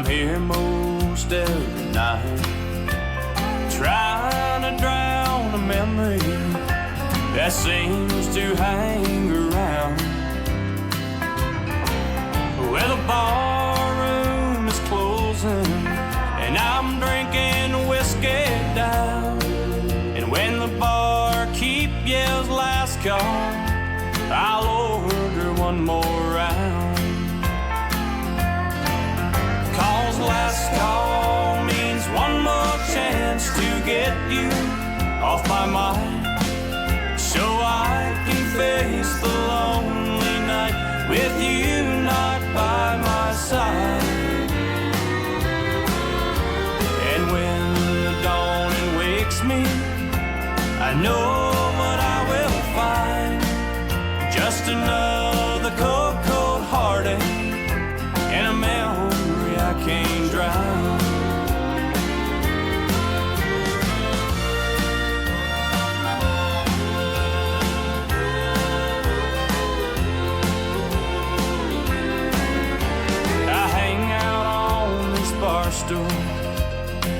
I'm here most every night, trying to drown a memory that seems to hang around. Well, the bar room is closing, and I'm drinking whiskey down. And when the barkeep yells last call, I'll order one more round. 'Cause last call means one more chance to get you off my mind, so I can face the lonely night with you not by my side. And when the dawning wakes me, I know what I will find, just another cold, cold heartache and a memory I can't drown. I hang out on this bar stool,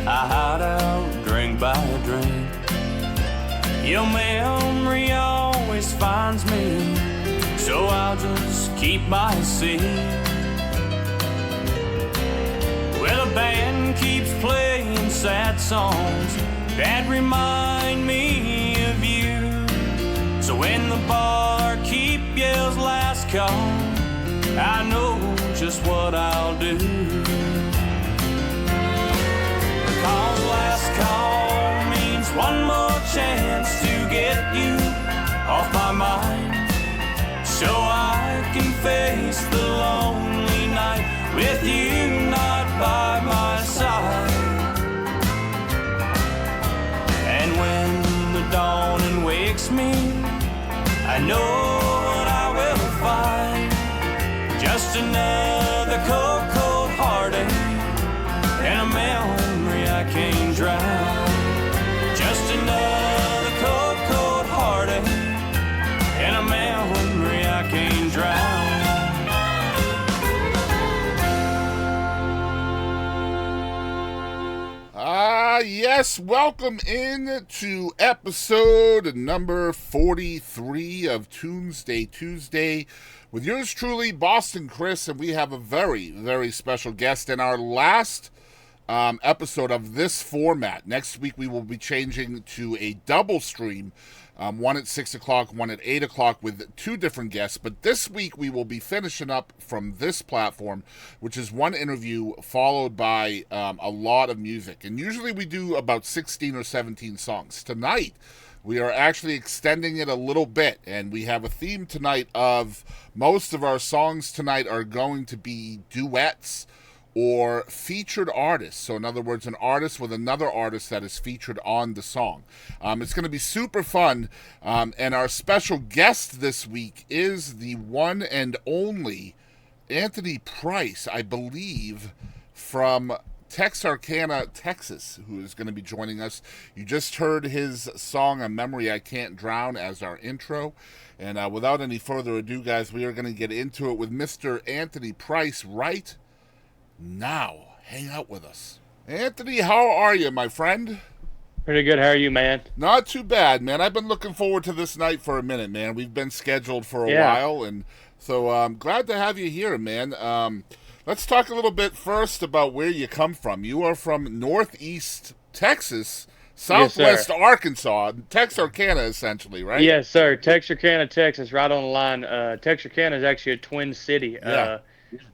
I hide out drink by drink. Your memory always finds me, so I'll just keep my seat. Well, the band keeps playing sad songs that remind me of you. So when the barkeep yells last call, I know just what I'll do. Because last call means one more chance to get you off my mind, so I can face the lonely night with you not by my side. And when the dawning wakes me, I know what I will find, just another cold, cold heartache and a memory I can't drown. Just another cold, cold heartache and a memory I can't drown. Yes, welcome in to episode number 43 of Tunesday Tuesday with yours truly, Boston Chris, and we have a very, very special guest in our last episode of this format. Next week we will be changing to a double stream, one at 6 o'clock, one at 8 o'clock with two different guests. But this week we will be finishing up from this platform, which is one interview followed by a lot of music. And usually we do about 16 or 17 songs. Tonight we are actually extending it a little bit, and we have a theme tonight of most of our songs tonight are going to be duets or featured artists. So in other words, an artist with another artist that is featured on the song. It's going to be super fun. And our special guest this week is the one and only Anthony Price, I believe, from Texarkana, Texas, who is going to be joining us. You just heard his song, A Memory I Can't Drown, as our intro. And without any further ado, guys, we are going to get into it with Mr. Anthony Price right now. Hang out with us. Anthony, how are you, my friend? Pretty good. How are you, man? Not too bad, man. I've been looking forward to this night for a minute, man. We've been scheduled for a while, and so I'm glad to have you here, man. Let's talk a little bit first about where you come from. You are from Northeast Texas, Southwest Arkansas, Texarkana, essentially, right? Yes, sir. Texarkana, Texas, right on the line. Texarkana is actually a twin city. Yeah.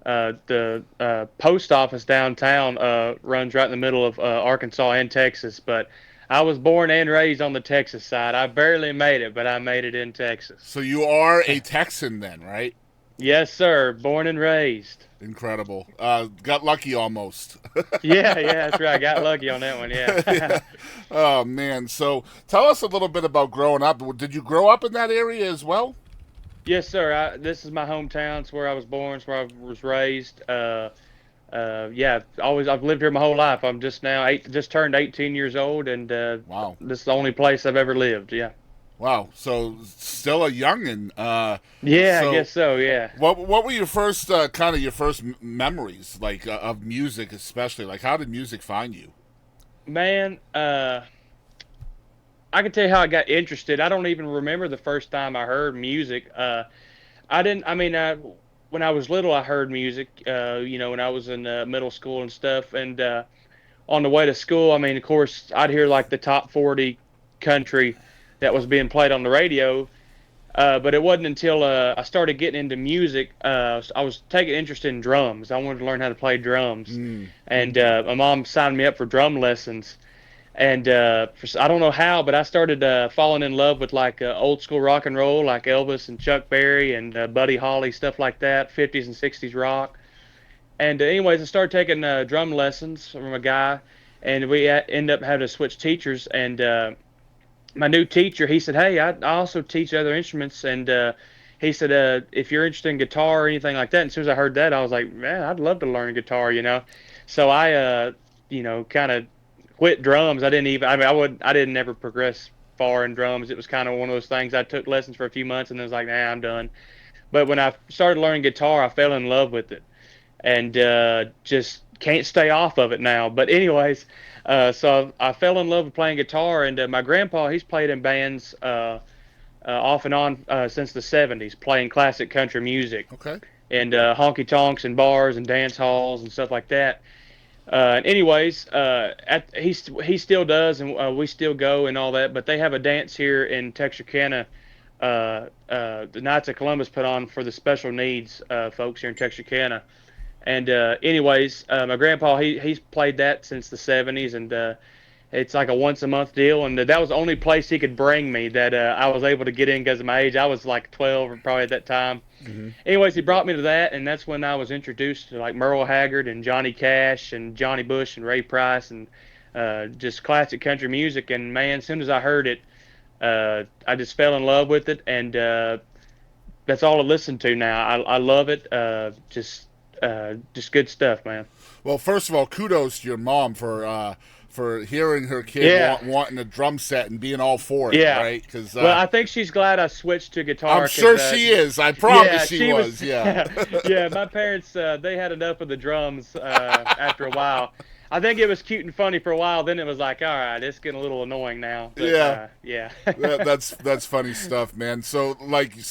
The post office downtown runs right in the middle of Arkansas and Texas, but I was born and raised on the Texas side. I barely made it, but I made it in Texas. So you are a Texan then, right? Yes, sir. Born and raised. Incredible. Got lucky almost. yeah, that's right. Got lucky on that one, yeah. Yeah. Oh, man. So tell us a little bit about growing up. Did you grow up in that area as well? Yes, sir. This is my hometown. It's where I was born. It's where I was raised. I've lived here my whole life. I'm just turned 18 years old, and wow, this is the only place I've ever lived. Yeah. Wow. So still a youngin. Yeah, I So guess so. Yeah. what were your first kind of your first memories like of music, especially? Like, how did music find you? Man, I can tell you how I got interested. I don't even remember the first time I heard music. I didn't. I mean, when I was little, I heard music. When I was in middle school and stuff, and on the way to school, I mean, of course, I'd hear like the top 40 country that was being played on the radio. But it wasn't until I started getting into music. I was taking interest in drums. I wanted to learn how to play drums, Mm. and my mom signed me up for drum lessons. And I don't know how, but I started falling in love with like old school rock and roll, like Elvis and Chuck Berry and Buddy Holly, stuff like that, 50s and 60s rock. And anyways, I started taking drum lessons from a guy, and we ended up having to switch teachers. And my new teacher, he said, "Hey, I also teach other instruments." And he said, "If you're interested in guitar or anything like that." And as soon as I heard that, I was like, "Man, I'd love to learn guitar." So I, kind of quit drums. I didn't even. I mean, I didn't ever progress far in drums. It was kind of one of those things. I took lessons for a few months and then was like, "Nah, I'm done." But when I started learning guitar, I fell in love with it, and just can't stay off of it now. But anyways, so I fell in love with playing guitar, and my grandpa, he's played in bands off and on since the 70s, playing classic country music Okay. and honky tonks and bars and dance halls and stuff like that. Anyways, he still does, and we still go and all that. But they have a dance here in Texarkana. The Knights of Columbus put on for the special needs folks here in Texarkana. And anyways, my grandpa he's played that since the 70s, and it's like a once a month deal. And that was the only place he could bring me that I was able to get in because of my age. I was like 12 or probably at that time. Hmm. Anyways, he brought me to that, and that's when I was introduced to like Merle Haggard and Johnny Cash and Johnny Bush and Ray Price and just classic country music. And man, as soon as I heard it, I just fell in love with it, and that's all I listen to now. I love it. Just good stuff, man. Well, first of all, kudos to your mom for hearing her kid Yeah, wanting a drum set and being all for it, yeah. right? Because Well, I think she's glad I switched to guitar. I'm sure 'Cause, she is. I yeah, promise she was. Yeah. yeah, my parents they had enough of the drums after a while. I think it was cute and funny for a while. Then it was like, all right, it's getting a little annoying now. But, Yeah. yeah. That's funny stuff, man. So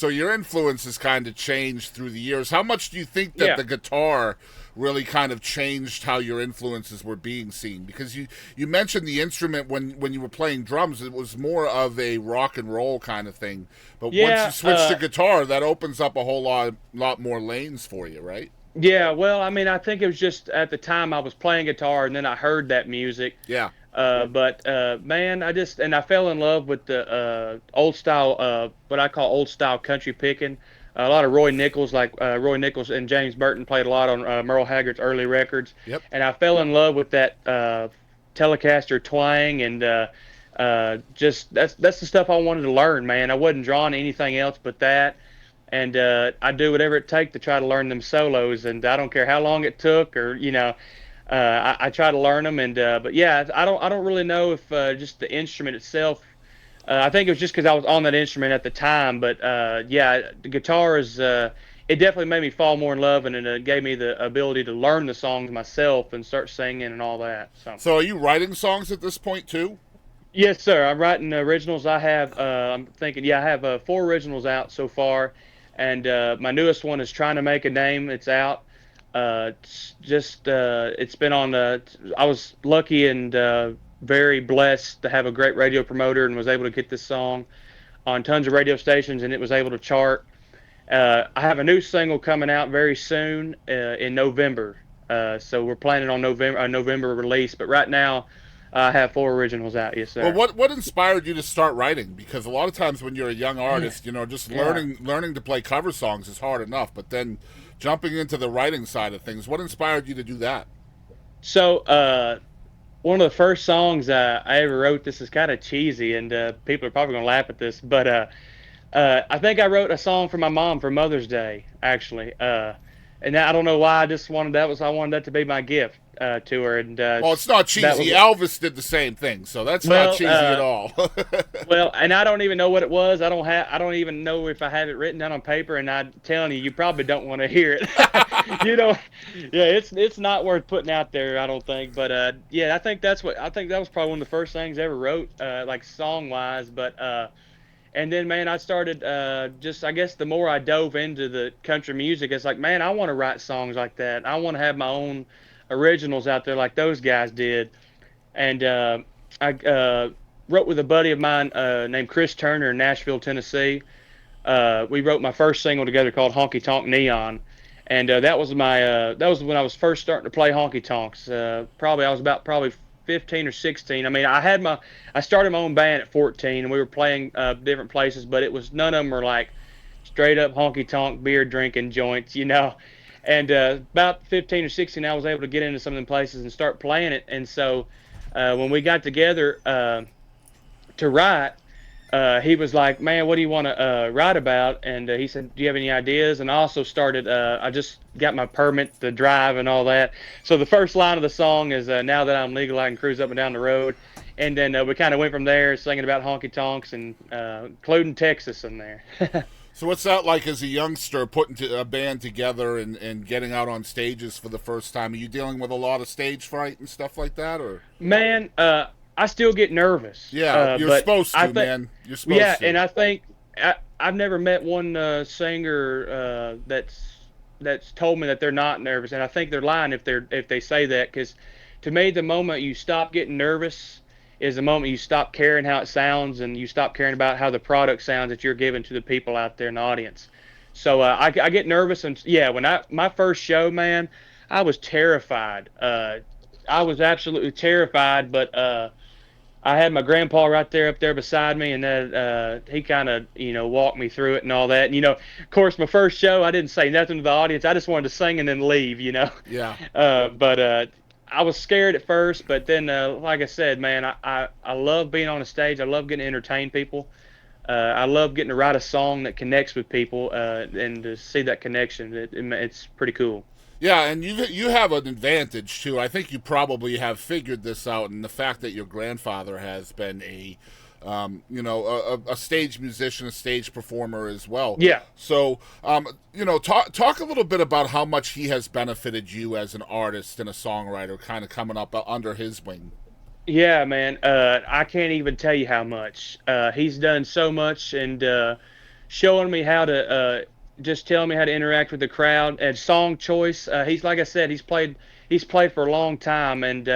your influence has kind of changed through the years. How much do you think that Yeah. the guitar really kind of changed how your influences were being seen? Because you mentioned the instrument when you were playing drums, it was more of a rock and roll kind of thing. But once Yeah, you switch to guitar, that opens up a whole lot more lanes for you, right? Yeah, well, I mean, I think it was just at the time I was playing guitar and then I heard that music. Yeah. But man, I fell in love with the old style, what I call old style country picking. A lot of Roy Nichols, like Roy Nichols and James Burton played a lot on Merle Haggard's early records. Yep. And I fell in love with that Telecaster twang, and just that's the stuff I wanted to learn, man. I wasn't drawn to anything else but that. And I do whatever it takes to try to learn them solos, and I don't care how long it took, or I try to learn them. And but yeah, I don't really know if just the instrument itself. I think it was just because I was on that instrument at the time. But yeah, the guitar is it definitely made me fall more in love, and it gave me the ability to learn the songs myself and start singing and all that. So are you writing songs at this point too? Yes, sir. I'm writing originals. I have I'm thinking, yeah, I have 4 originals out so far. And my newest one is Trying to Make a Name. It's out. It's been on the. I was lucky and very blessed to have a great radio promoter and was able to get this song on tons of radio stations, and it was able to chart. I have a new single coming out very soon in November. So we're planning on November release. But right now, I have 4 originals out. Yes, sir. Well, what inspired you to start writing? Because a lot of times when you're a young artist, just learning to play cover songs is hard enough. But then jumping into the writing side of things, what inspired you to do that? So one of the first songs I ever wrote. This is kind of cheesy, and people are probably gonna laugh at this, but I think I wrote a song for my mom for Mother's Day. Actually, and I don't know why. I wanted that to be my gift to her. And well, it's not cheesy. Elvis did the same thing, so that's not cheesy at all. Well, and I don't even know what it was. I don't even know if I have it written down on paper. And I'm telling you, you probably don't want to hear it. Yeah, it's not worth putting out there, I don't think. But yeah, I think that was probably one of the first things I ever wrote, like song wise. But and then, man, I started I guess the more I dove into the country music, it's like, man, I want to write songs like that. I want to have my own originals out there like those guys did. And I wrote with a buddy of mine named Chris Turner in Nashville, Tennessee. We wrote my first single together called Honky Tonk Neon. And that was when I was first starting to play honky tonks. I was about 15 or 16. I mean, I started my own band at 14, and we were playing different places, but none of them were like straight up honky tonk beer drinking joints, And about 15 or 16, I was able to get into some of them places and start playing it. And so when we got together to write, he was like, man, what do you want to write about? And he said, do you have any ideas? And I also started, I just got my permit to drive and all that. So the first line of the song is, now that I'm legal, I can cruise up and down the road. And then we kind of went from there singing about honky tonks and including Texas in there. So what's that like as a youngster, putting a band together and getting out on stages for the first time? Are you dealing with a lot of stage fright and stuff like that? Or Man, I still get nervous. Yeah, you're supposed to, man. You're supposed to. Yeah, and I think I've never met one singer that's told me that they're not nervous, and I think they're lying if they say that, because to me, the moment you stop getting nervous is the moment you stop caring how it sounds, and you stop caring about how the product sounds that you're giving to the people out there in the audience. So I get nervous, and yeah, when my first show, man, I was terrified. I was absolutely terrified, but I had my grandpa right there up there beside me, and then he kind of walked me through it and all that. And, of course, my first show, I didn't say nothing to the audience. I just wanted to sing and then leave. Yeah. But I was scared at first, but then like I said, man, I love being on a stage. I love getting to entertain people. I love getting to write a song that connects with people, and to see that connection, it's pretty cool. Yeah, and you have an advantage too. I think you probably have figured this out, and the fact that your grandfather has been a stage musician, a stage performer as well. Yeah. So, talk a little bit about how much he has benefited you as an artist and a songwriter, kind of coming up under his wing. Yeah, man. I can't even tell you how much. He's done so much, and showing me how to just telling me how to interact with the crowd and song choice. He's, like I said, he's played for a long time, and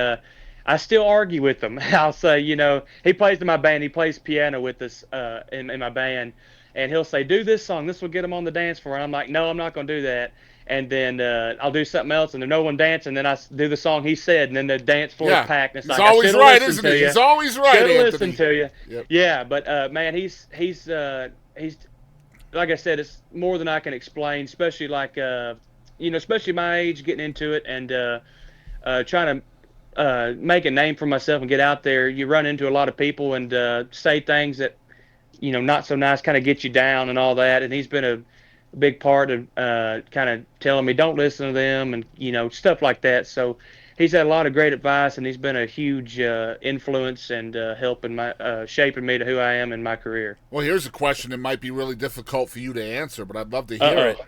I still argue with him. I'll say, he plays in my band. He plays piano with us in my band, and he'll say, do this song. This will get him on the dance floor. And I'm like, no, I'm not going to do that. And then I'll do something else, and there's no one dancing. Then I do the song he said, and then the dance floor is packed. And it's he's like, always right, isn't he? He's always right, Anthony. Listen to you. Yep. Yeah, but man, he's like I said, it's more than I can explain, especially especially my age, getting into it and trying to make a name for myself and get out there. You run into a lot of people and say things that, not so nice, kind of get you down and all that. And he's been a big part of kind of telling me, don't listen to them and, stuff like that. So he's had a lot of great advice, and he's been a huge influence and helping shaping me to who I am in my career. Well, here's a question that might be really difficult for you to answer, but I'd love to hear it.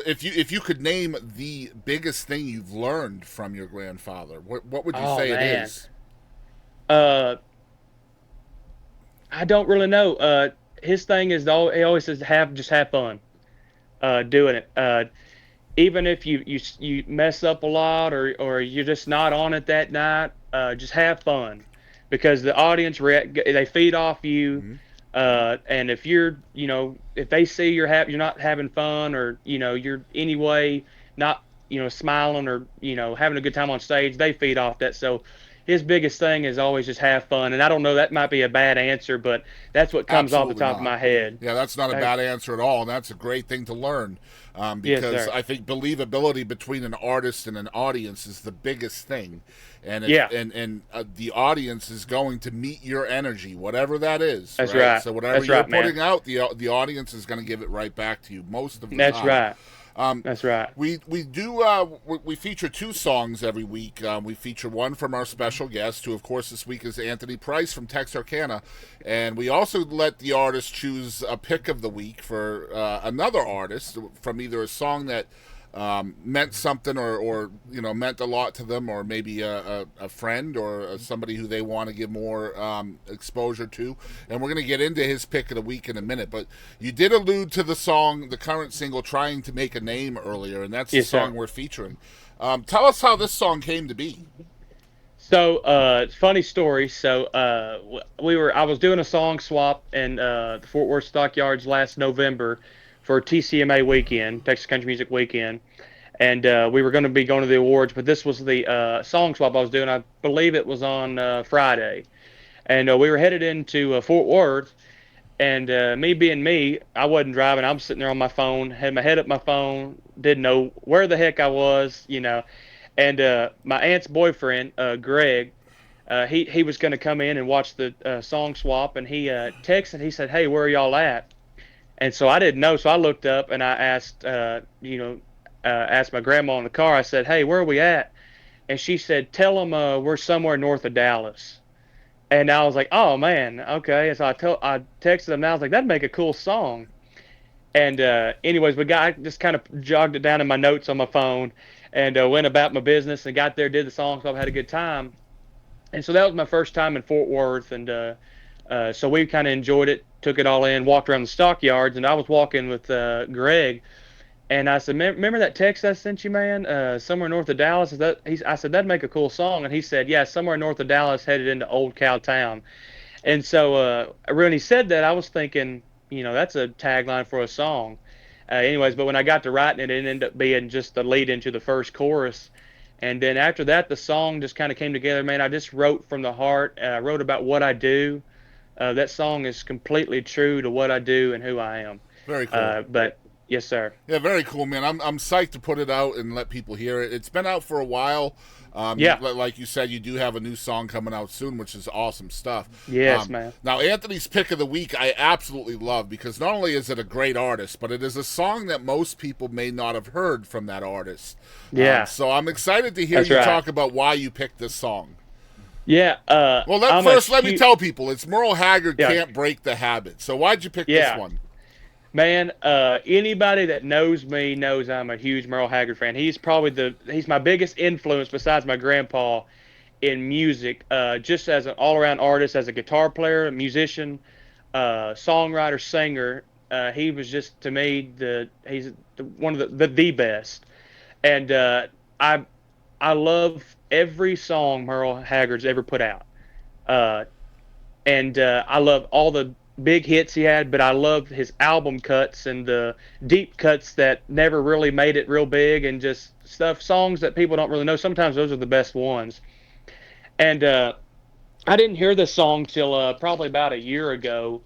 If you could name the biggest thing you've learned from your grandfather, what would you say it is? I don't really know. His thing is he always says just have fun doing it. Even if you mess up a lot or you're just not on it that night, just have fun, because the audience they feed off you. Mm-hmm. And if if they see you're not having fun, or you're anyway not smiling or having a good time on stage, they feed off that. So his biggest thing is always just have fun. And I don't know, that might be a bad answer, but that's what comes off the top of my head. Yeah, that's not a bad answer at all, and that's a great thing to learn, because yes, I think believability between an artist and an audience is the biggest thing. And the audience is going to meet your energy, whatever that is. That's right. So whatever you're putting out, the audience is going to give it right back to you most of the time. That's right. That's right. We feature 2 songs every week. We feature one from our special guest, who of course this week is Anthony Price from Texarkana, and we also let the artist choose a pick of the week for another artist from either a song that meant something or meant a lot to them, or maybe a friend or somebody who they want to give more exposure to. And we're going to get into his pick of the week in a minute. But you did allude to the song, the current single, Trying to Make a Name, earlier, and that's the song we're featuring. Tell us how this song came to be. So, funny story. So, I was doing a song swap in the Fort Worth Stockyards last November for TCMA weekend, Texas Country Music Weekend, and we were going to be going to the awards, but this was the song swap I was doing. I believe it was on Friday, and we were headed into Fort Worth, and me being me, I wasn't driving. I'm sitting there on my phone, had my head up my phone, didn't know where the heck I was, and my aunt's boyfriend, Greg, he was going to come in and watch the song swap, and he texted. He said, "Hey, where are y'all at?" And so I didn't know, so I looked up and I asked, asked my grandma in the car. I said, "Hey, where are we at?" And she said, "Tell them we're somewhere north of Dallas." And I was like, "Oh man, okay." And so I texted them. And I was like, "That'd make a cool song." And anyways, I just kind of jogged it down in my notes on my phone, and went about my business and got there, did the song, so I had a good time. And so that was my first time in Fort Worth, and so we kind of enjoyed it. Took it all in, walked around the stockyards, and I was walking with Greg, and I said, "Remember that text I sent you, man? Somewhere north of Dallas." I said, "That'd make a cool song," and he said, "Yeah, somewhere north of Dallas, headed into Old Cow Town." And so when he said that, I was thinking, that's a tagline for a song. Anyways, but when I got to writing it, it ended up being just the lead into the first chorus. And then after that, the song just kind of came together, man. I just wrote from the heart. I wrote about what I do. That song is completely true to what I do and who I am. Very cool. But yes, sir. Yeah, very cool, man. I'm psyched to put it out and let people hear it. It's been out for a while. Like you said, you do have a new song coming out soon, which is awesome stuff. Yes, man. Now, Anthony's pick of the week I absolutely love, because not only is it a great artist, but it is a song that most people may not have heard from that artist. Yeah. So I'm excited to hear you talk about why you picked this song. Yeah. Well, let me tell people, it's Merle Haggard, Can't Break the Habit. So why'd you pick this one? Man, anybody that knows me knows I'm a huge Merle Haggard fan. He's my biggest influence besides my grandpa in music, just as an all-around artist, as a guitar player, a musician, songwriter, singer. He was just, to me, he's one of the best. And I love every song Merle Haggard's ever put out. And I love all the big hits he had, but I love his album cuts and the deep cuts that never really made it real big, and just songs that people don't really know. Sometimes those are the best ones. And I didn't hear this song till probably about a year ago,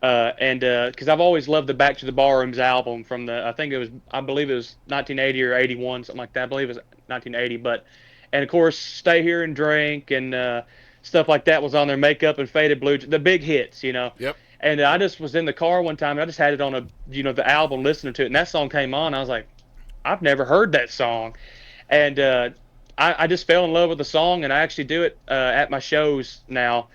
and because I've always loved the Back to the Ballrooms album from I believe it was 1980 or 81, something like that. I believe it was 1980, and of course Stay Here and Drink and stuff like that was on there. Makeup and Faded Blue, the big hits, Yep. And I just was in the car one time, and I just had it on the album, listening to it, and that song came on. I was like, I've never heard that song, and I just fell in love with the song, and I actually do it at my shows now,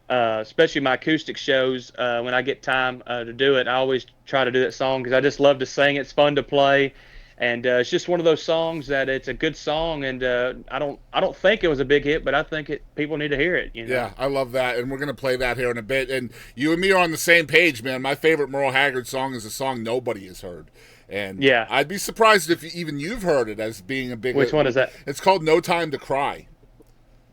especially my acoustic shows. When I get time to do it, I always try to do that song because I just love to sing. It's fun to play. And it's just one of those songs that it's a good song, and I don't think it was a big hit, but I think people need to hear it. Yeah, I love that, and we're gonna play that here in a bit. And you and me are on the same page, man. My favorite Merle Haggard song is a song nobody has heard, and I'd be surprised if even you've heard it as being a big. Which one is that? It's called "No Time to Cry."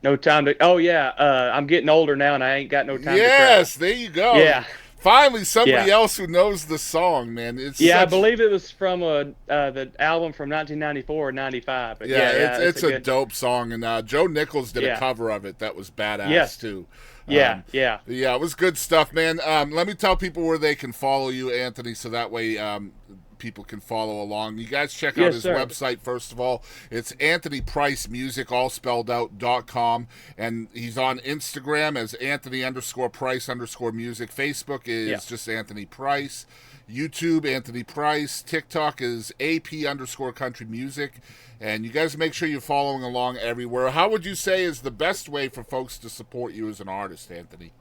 No time to. Oh yeah, I'm getting older now, and I ain't got no time. Yes, there you go. Yeah. Finally, somebody else who knows the song, man. I believe it was from the album from 1994 or 95. But it's a dope song, and Joe Nichols did a cover of it that was badass too. Yeah, it was good stuff, man. Let me tell people where they can follow you, Anthony, so that way people can follow along. You guys check out his website, first of all. It's AnthonyPriceMusic, all spelled out.com. And he's on Instagram as Anthony_Price_music. Facebook is just Anthony Price. YouTube, Anthony Price. TikTok is AP_country music. And you guys make sure you're following along everywhere. How would you say is the best way for folks to support you as an artist, Anthony?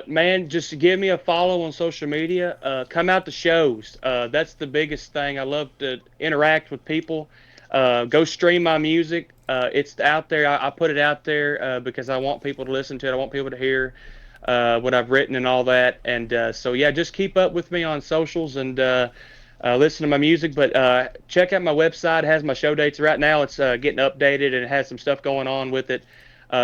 Man, just give me a follow on social media. Come out to shows. That's the biggest thing. I love to interact with people. Go stream my music. It's out there. I put it out there because I want people to listen to it. I want people to hear what I've written and all that. And so, yeah, just keep up with me on socials and listen to my music. But check out my website. It has my show dates right now. It's getting updated, and it has some stuff going on with it.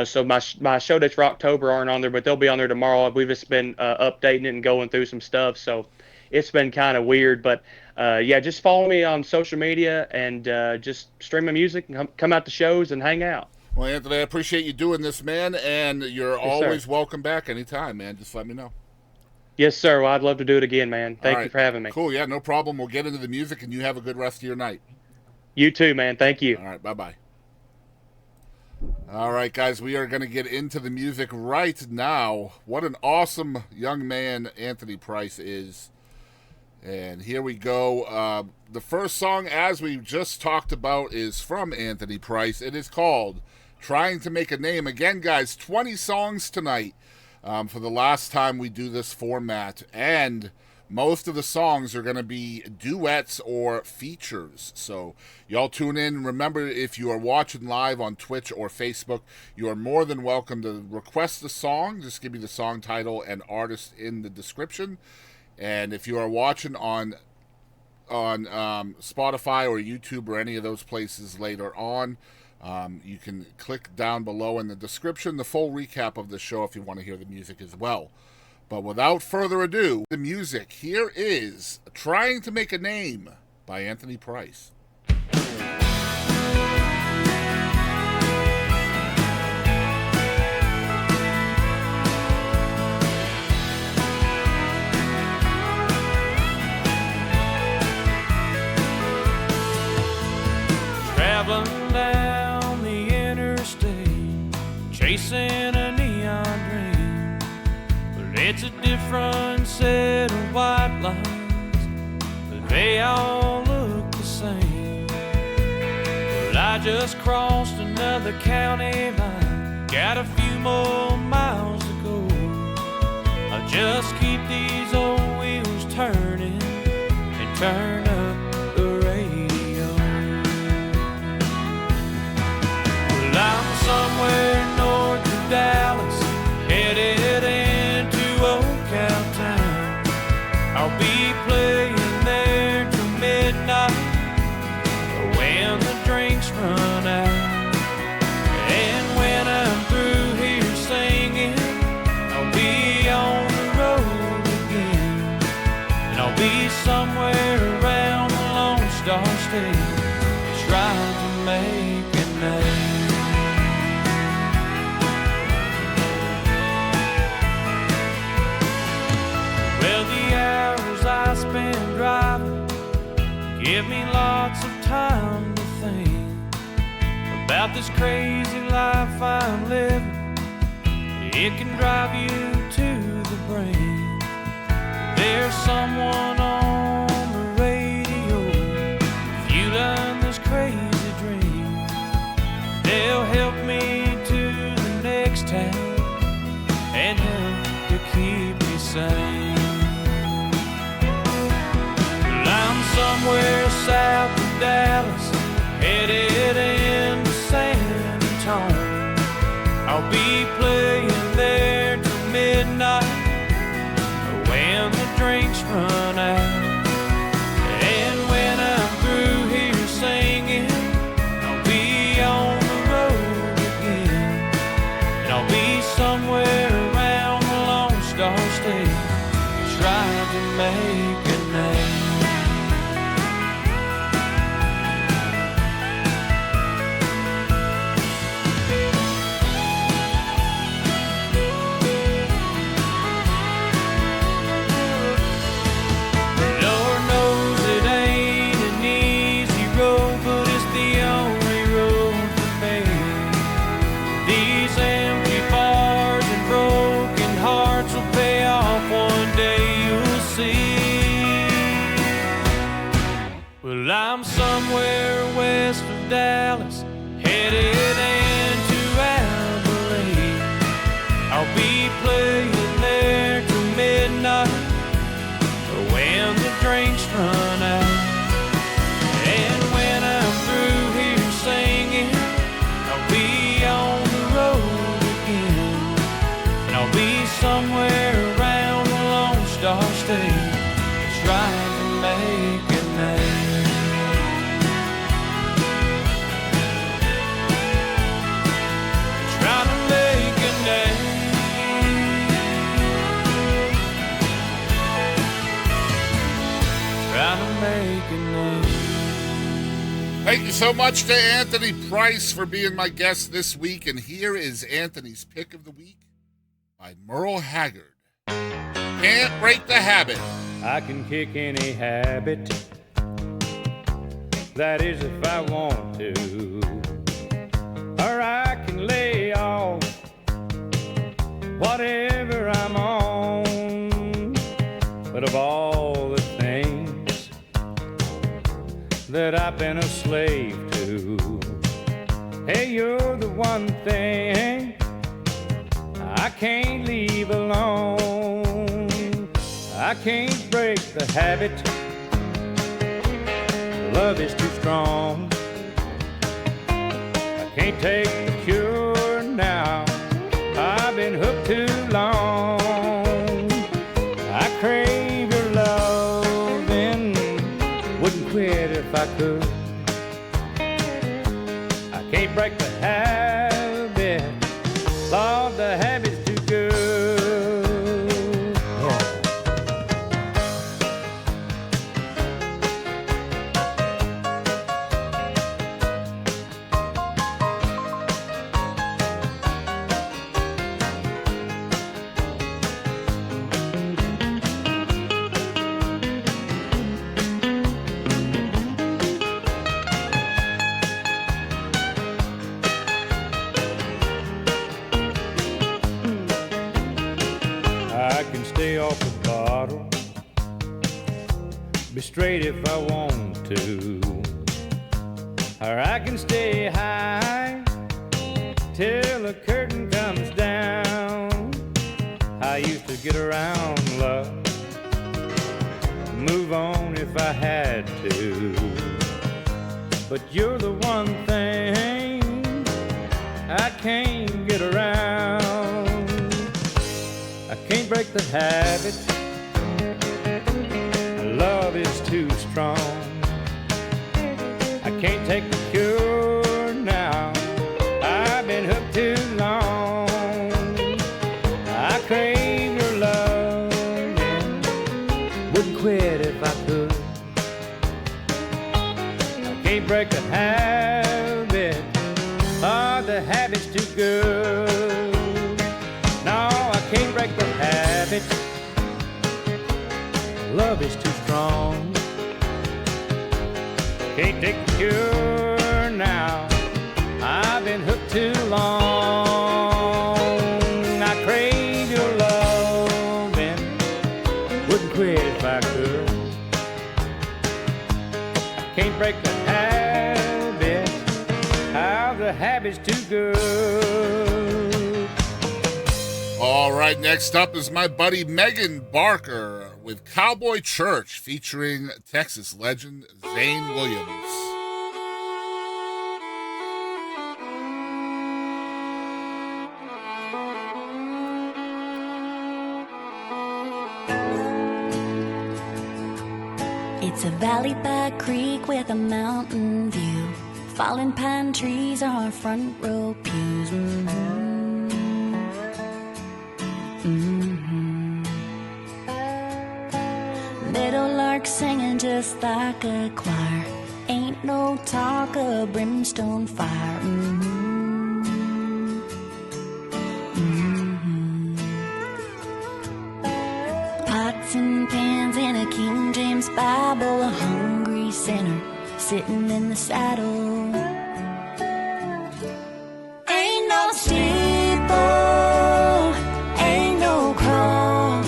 So my show dates for October aren't on there, but they'll be on there tomorrow. We've just been updating it and going through some stuff. So it's been kind of weird. But, yeah, just follow me on social media and just stream my music and come out to shows and hang out. Well, Anthony, I appreciate you doing this, man, and you're always welcome back anytime, man. Just let me know. Yes, sir. Well, I'd love to do it again, man. Thank you for having me. Cool. Yeah, no problem. We'll get into the music, and you have a good rest of your night. You too, man. Thank you. All right. Bye-bye. All right, guys, we are going to get into the music right now. What an awesome young man Anthony Price is. And here we go. The first song, as we just talked about, is from Anthony Price. It is called Trying to Make a Name. Again, guys, 20 songs tonight for the last time we do this format. And most of the songs are going to be duets or features. So y'all tune in. Remember, if you are watching live on Twitch or Facebook, you are more than welcome to request a song. Just give me the song title and artist in the description. And if you are watching on Spotify or YouTube or any of those places later on, you can click down below in the description the full recap of the show if you want to hear the music as well. But without further ado, the music. Here is Trying to Make a Name by Anthony Price. Traveling down the interstate, chasing a neon dream, but it's a different set of white lines, but they all look the same. But I just crossed another county line, got a few more miles to go. I'll just keep these old wheels turning and turn up the radio. I'm somewhere north of Dallas, headed into Old Cow Town. I'll be playing there till midnight, when the drinks run out. And when I'm through here singing, I'll be on the road again. And I'll be somewhere around the Lone Star State, trying to make a name. I spend driving give me lots of time to think about this crazy life I'm living. It can drive you to the brink. There's someone on the radio fueling this crazy dream. They'll help me to the next town and help to keep me sane. Somewhere south of Dallas, headed into San Antonio. I'll be playing there till midnight, when the drinks run out. And when I'm through here singing, I'll be on the road again. And I'll be somewhere around the Lone Star State, trying to make a name. One day you'll see so much to Anthony Price for being my guest this week, and here is Anthony's pick of the week by Merle Haggard. Can't break the habit. I can kick any habit, that is if I want to, or I can lay off whatever I'm on. But of all the things that I've been a slave to, hey, you're the one thing I can't leave alone. I can't break the habit, love is too strong. I can't take the cure now, I've been hooked too long. I crave your love and wouldn't quit if I could. I can't break the habit, Lord, the habit's too good. Stay off the bottle, be straight if I want to, or I can stay high till the curtain comes down. I used to get around love, move on if I had to, but you're the one thing I can't get around. I can't break the habit, love is too strong. I can't take the cure now, I've been hooked too long. I crave your love and wouldn't quit if I could. I can't break the habit, oh, the habit's too good. No, I can't break the habit, love is too strong. Can't take the cure now, I've been hooked too long. I crave your love and wouldn't quit if I could. I can't break the habit, how the habit's too good. All right, next up is my buddy Megan Barker with Cowboy Church featuring Texas legend Zane Williams. It's a valley by a creek with a mountain view. Fallen pine trees are our front row pews. Meadowlark singing just like a choir. Ain't no talk of brimstone fire. Pots and pans in a King James Bible. A hungry sinner sitting in the saddle. Ain't no steeple, ain't no cross.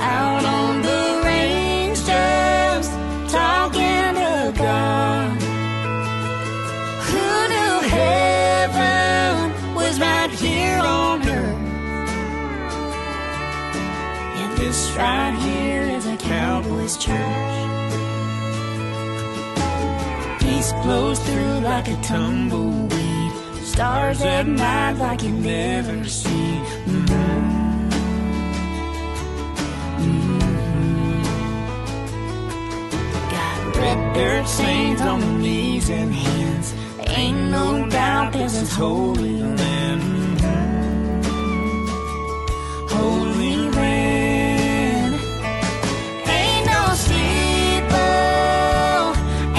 Out on the range just talking to God. Who knew heaven was right here on earth? And this right here is a cowboy's church. Peace flows through like a tumbleweed. Stars at night like you never see. Got red dirt stains on the knees and hands. Ain't no doubt this is holy land. Holy land. Ain't no steeple,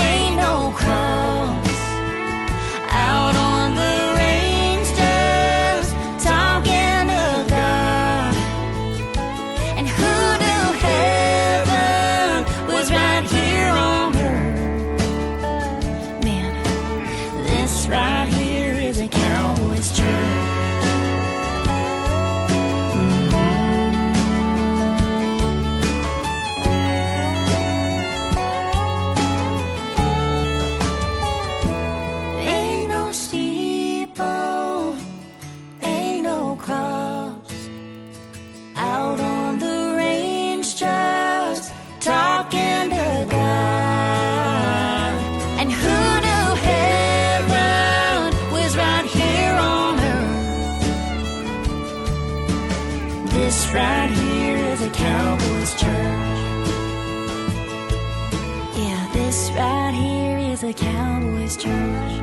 ain't no cross. This right here is a cowboy's church. Yeah, this right here is a cowboy's church.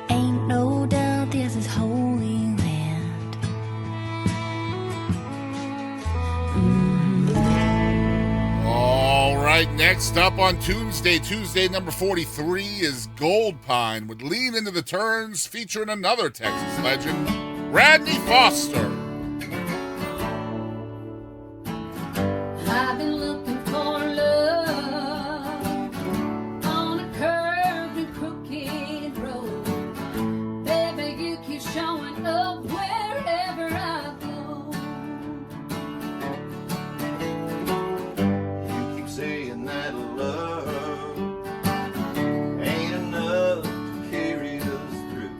Ain't no doubt this is holy land. All right, next up on Tunesday Tuesday, number 43 is Goldpine with Lean Into the Turns, featuring another Texas legend, Radney Foster. I've been looking for love on a curved and crooked road. Baby, you keep showing up wherever I go. You keep saying that love ain't enough to carry us through.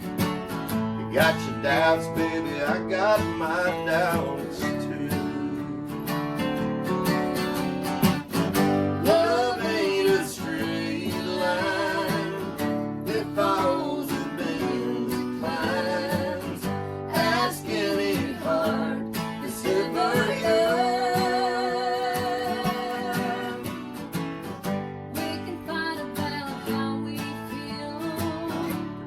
You got your doubts, baby, I got my doubts too. Love ain't a straight line. It falls and bends and climbs. Ask any heart that's ever young. We can fight about how we feel.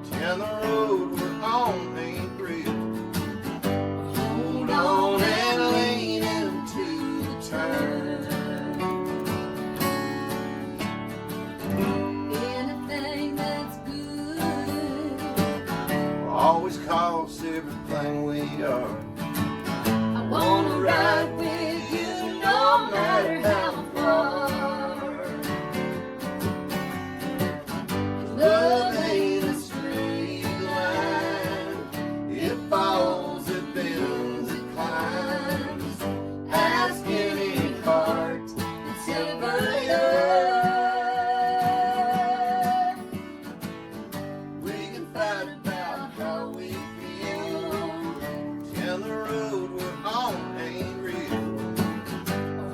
Pretend the road we're on ain't real. Hold on and lean into the turn. Anything that's good, Always costs everything we are. I wanna ride with you no matter how far. Love ain't a straight line. It falls, it bends, it climbs. Ask any heart that's ever young. We can fight about how we feel. Tell the road we're on ain't real.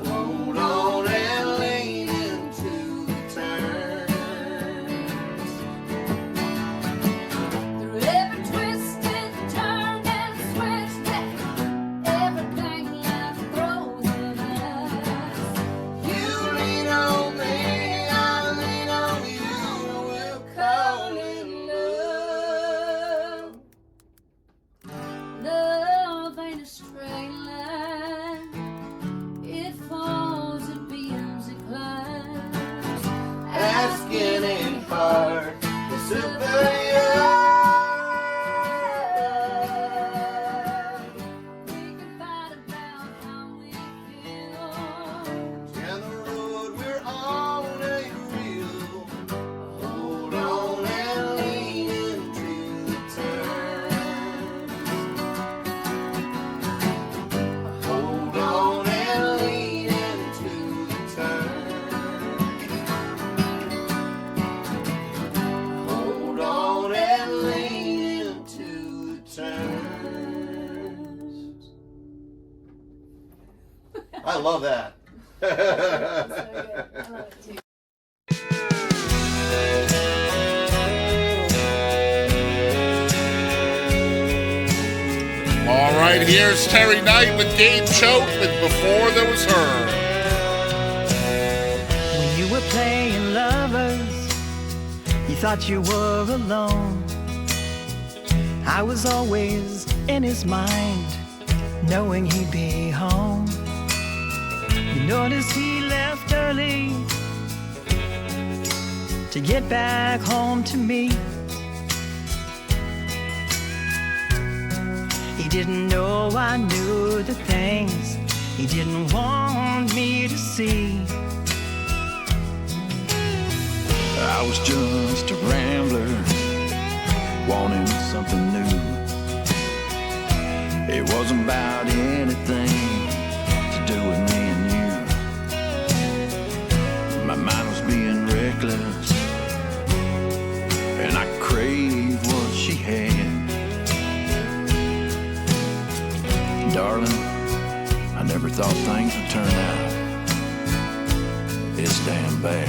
Hold on and lean into the turns. Through every twist and turn and switch back, everything life throws at us. You lean on me, I lean on you. We'll call it love. Love ain't a straight line. It falls, it bends, it climbs. Ask any heart that's ever young. We can fight about how we feel. And the road we're on ain't real. Hold on and lean into the turns. Hold on and lean into the turns. Hold on and lean into the turns. I love that. All right, here's Terri Knight with Gabe Choate with Before There Was Her. When you were playing lovers, you thought you were alone. I was always in his mind, knowing he'd be home. You noticed he left early to get back home to me. He didn't know I knew the things he didn't want me to see. I was just a rambler, wanting something new. It wasn't about anything to do with me and you. My mind was being reckless, and I craved what she had. Darling, I never thought things would turn out this damn bad.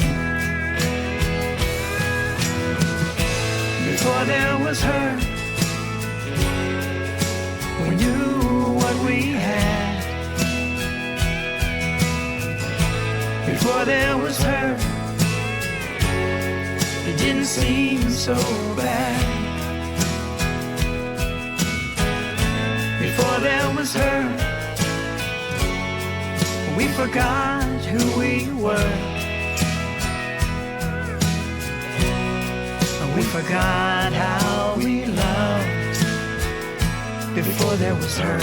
Before there was her, knew what we had. Before there was her, it didn't seem so bad. Before there was her, we forgot who we were. We forgot how we loved before there was her.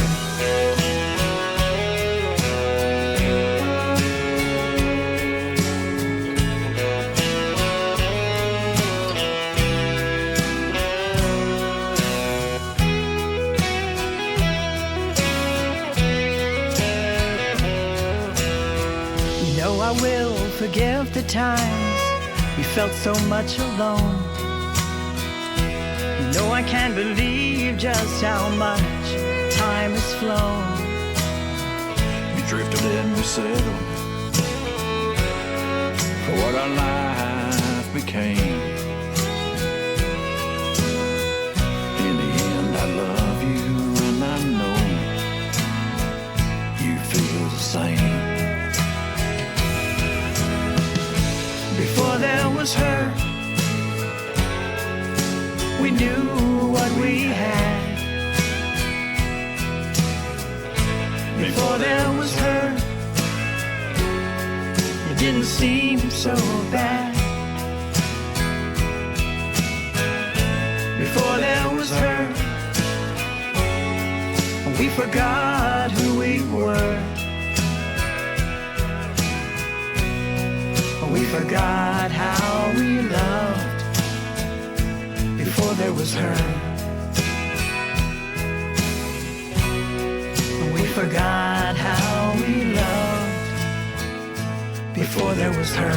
I will forgive the times we felt so much alone. No, I can't believe just how much time has flown. We drifted and we settled for what our life became. In the end, I love you and I know you feel the same. Before there was her, we knew what we had. Before there was her, it didn't seem so bad. Before there was her, we forgot who we were. We forgot how we loved before there was her. We forgot how we loved before there was her.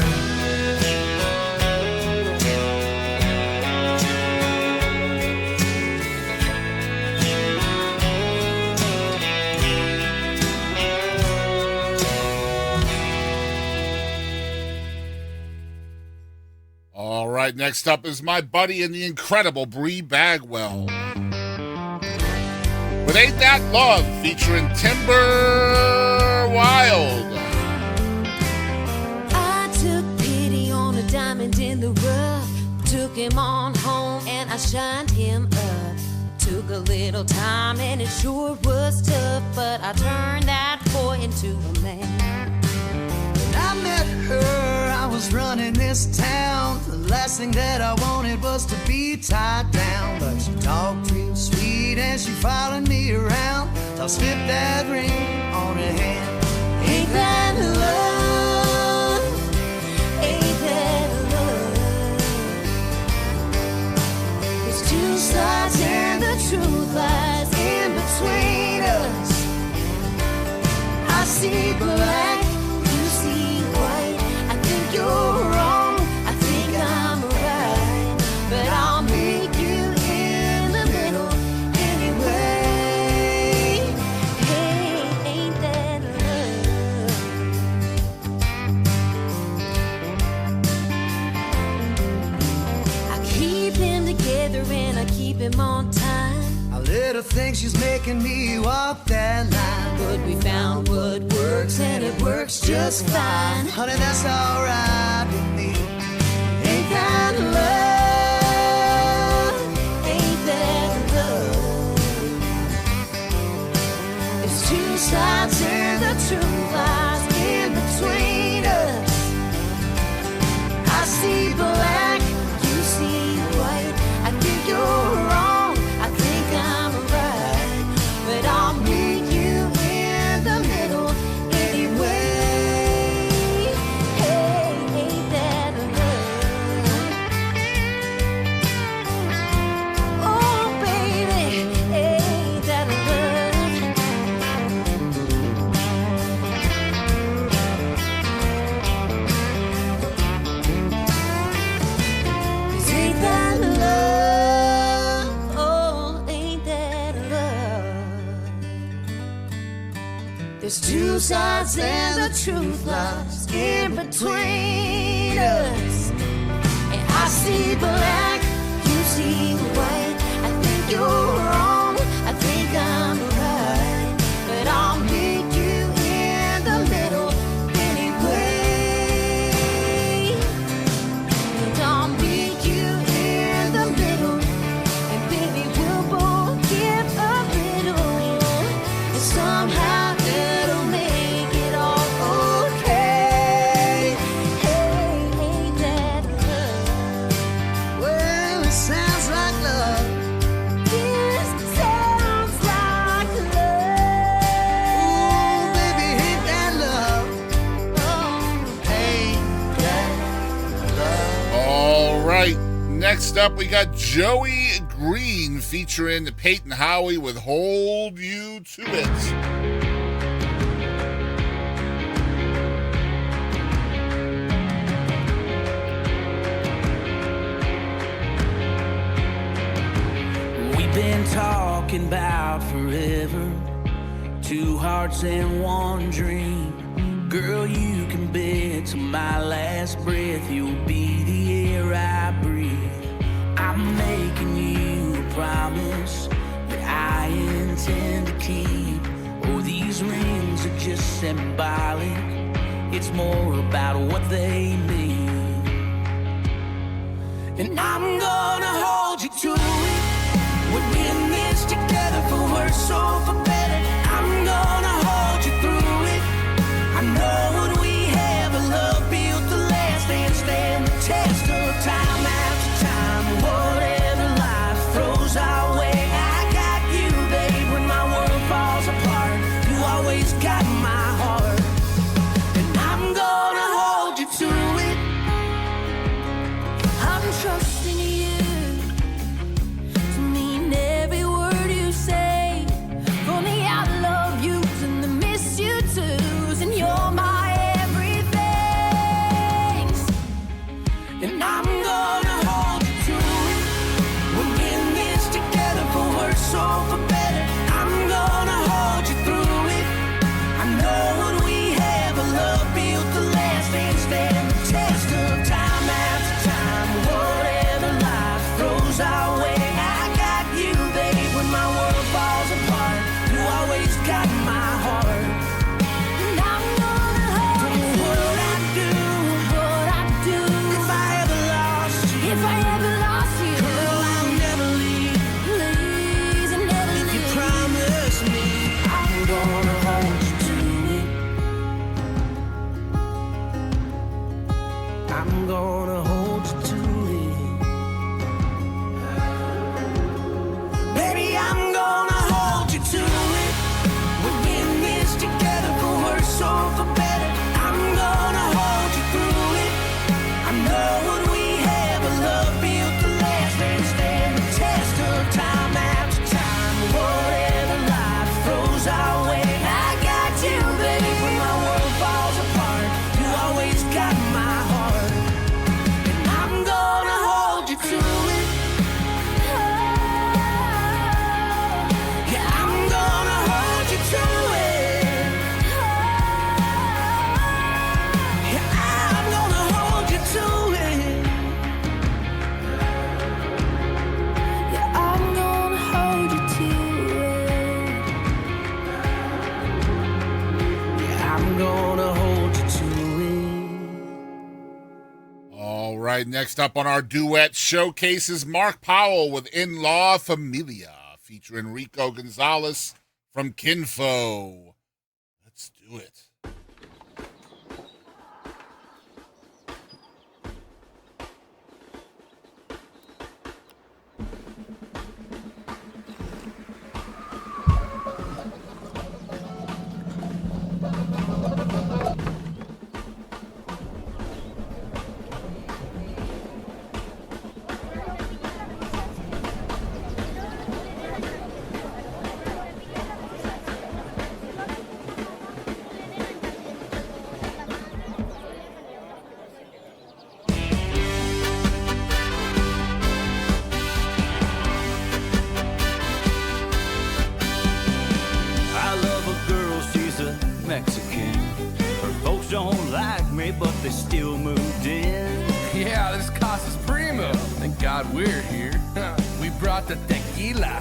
All right, next up is my buddy and the incredible Bree Bagwell. But Ain't That Love, featuring Timber Wilde. I took pity on a diamond in the rough, took him on home and I shined him up. Took a little time and it sure was tough, but I turned that boy into a man. When I met her, I was running this town. The last thing that I wanted was to be tied down. But she talked real sweet and she followed me around. So I slipped that ring on her hand. Ain't that love? Ain't that love? There's two sides and the truth lies in between us. I see black, you see white. I think you're wrong, I think I'm right, but I'll meet you in the middle anyway. Hey, ain't that love? I keep him together and I keep him on time. I let her think she's making me walk that line. But we found what works and it works just fine. Honey, that's alright with me. Ain't that love? Ain't that love? There's two sides and the truth lies in between us. I see black, you see white. I think you're wrong, I think I'm right, but I'll meet you in the middle anyway. Hey, ain't that love? Oh, baby, ain't that love? 'Cause ain't that love? Oh, ain't that love? There's two sides and the truth lies in between us. And I see black, you see white. I think you're wrong, I think I'm right, Next up, we got Joey Green featuring Payton Howie with Hold You to It. Been talking about forever, two hearts and one dream. Girl, you can bet to my last breath you'll be the air I breathe. I'm making you a promise that I intend to keep. Oh, these rings are just symbolic, it's more about what they mean. And I'm gonna hold you to it. We're in this together for worse or for better. I'm gonna hold you through it. I know what we have, a love built to last and stand the test of time after time. Whatever life throws our way, I got you, babe. When my world falls apart, you always got my heart. And I'm gonna hold you to it. I'm trusting you. Every word you say, for me I love yous and the miss you twos, and you're my everything. And I'm gonna hold you to it. We're in this together for worse or for better. I'm gonna hold you through it. I know what we have, a love built to last and stand the test of time after time. Whatever life throws our way, my world falls apart, you always got my heart. And I'm gonna hold you. What I do, if I ever lost you, girl, I'll never leave. Please, and never leave. If you promise me, I'm gonna hold you to it. I'm gonna hold you to it. I'm gonna hold you to it. We're in this together for worse or for better. I'm gonna hold you through it. I know what we have, a love built to last and stand the test of time after time. Whatever life throws our way, I got you, babe. When my world falls apart, you always got my heart. And I'm gonna hold you to it. All right, next up on our duet showcase is Mark Powell with In-Law Familia, featuring Rico Gonzalez from Kinfo. Let's do it. Mexican. Her folks don't like me, but they still moved in. Yeah, this Casa's primo. Thank God we're here. We brought the tequila.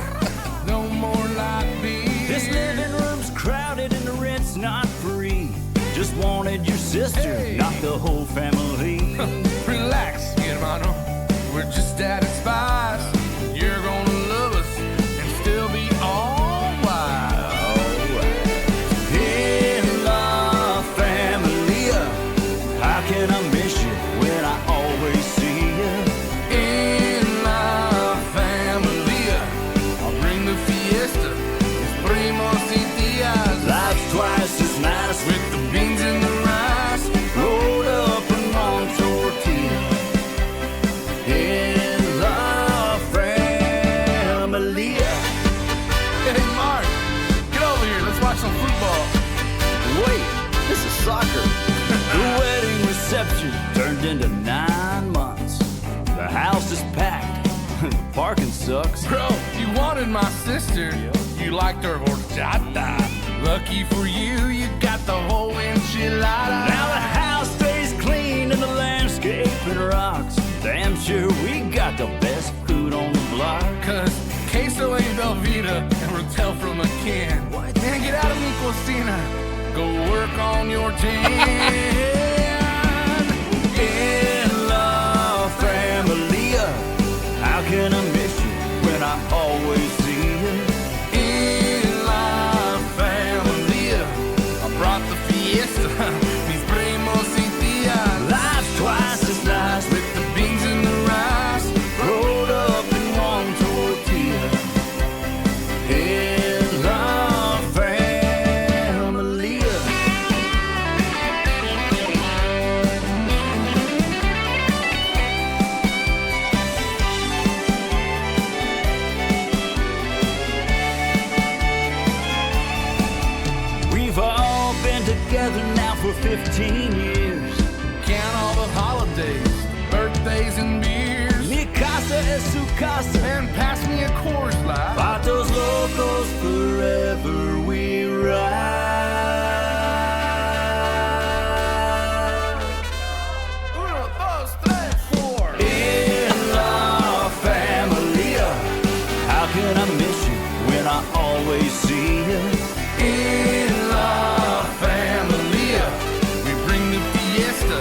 No more light beer. This living room's crowded and the rent's not free. Just wanted your sister, Hey. not the whole family. Relax, hermano. We're just added spice. You're gonna love us and still be all wise. In-law familia, how can I miss you when I always see you? In-law familia, I'll bring the fiesta. It's primos y tias. Life's twice as nice With the beans and the rice. rolled up and on tortilla. In some football. Wait, this is soccer. The wedding reception turned into 9 months. The house is packed. The parking sucks. Bro, you wanted my sister. You liked her horchata. Lucky for you, you got the whole enchilada. Now the house stays clean and the landscaping rocks. Damn sure we got the best food on the block. Cause queso ain't Velveeta and Rotel from a can. Man, get out of mi cocina. Go work on your tan. In La Familia, how can I miss you when I always see you? In La Familia, I brought the fiesta. Mis primos y tías. Life's twice as nice with the beans and the rice rolled up in one tortilla. In La Familia. We've all been together now for 15 years. Count all the holidays, birthdays and beers. Mi casa es su casa. And pass me a Coors Light. Patos locos forever we ride. Uno, dos, tres, four. In La Familia, how can I miss you when I always see you? In La Familia, we bring the fiesta,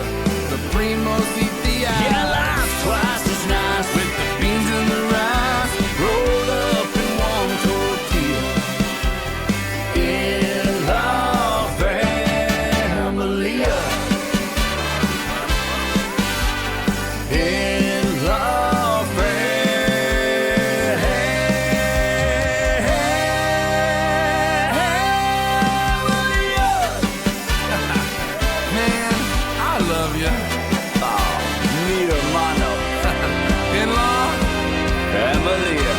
the primos y tías. Yeah, life's twice as nice with the beans and the rice rolled up in one tortilla. In La Familia. In La Man, I love you. Oh, mi hermano. In La Familia.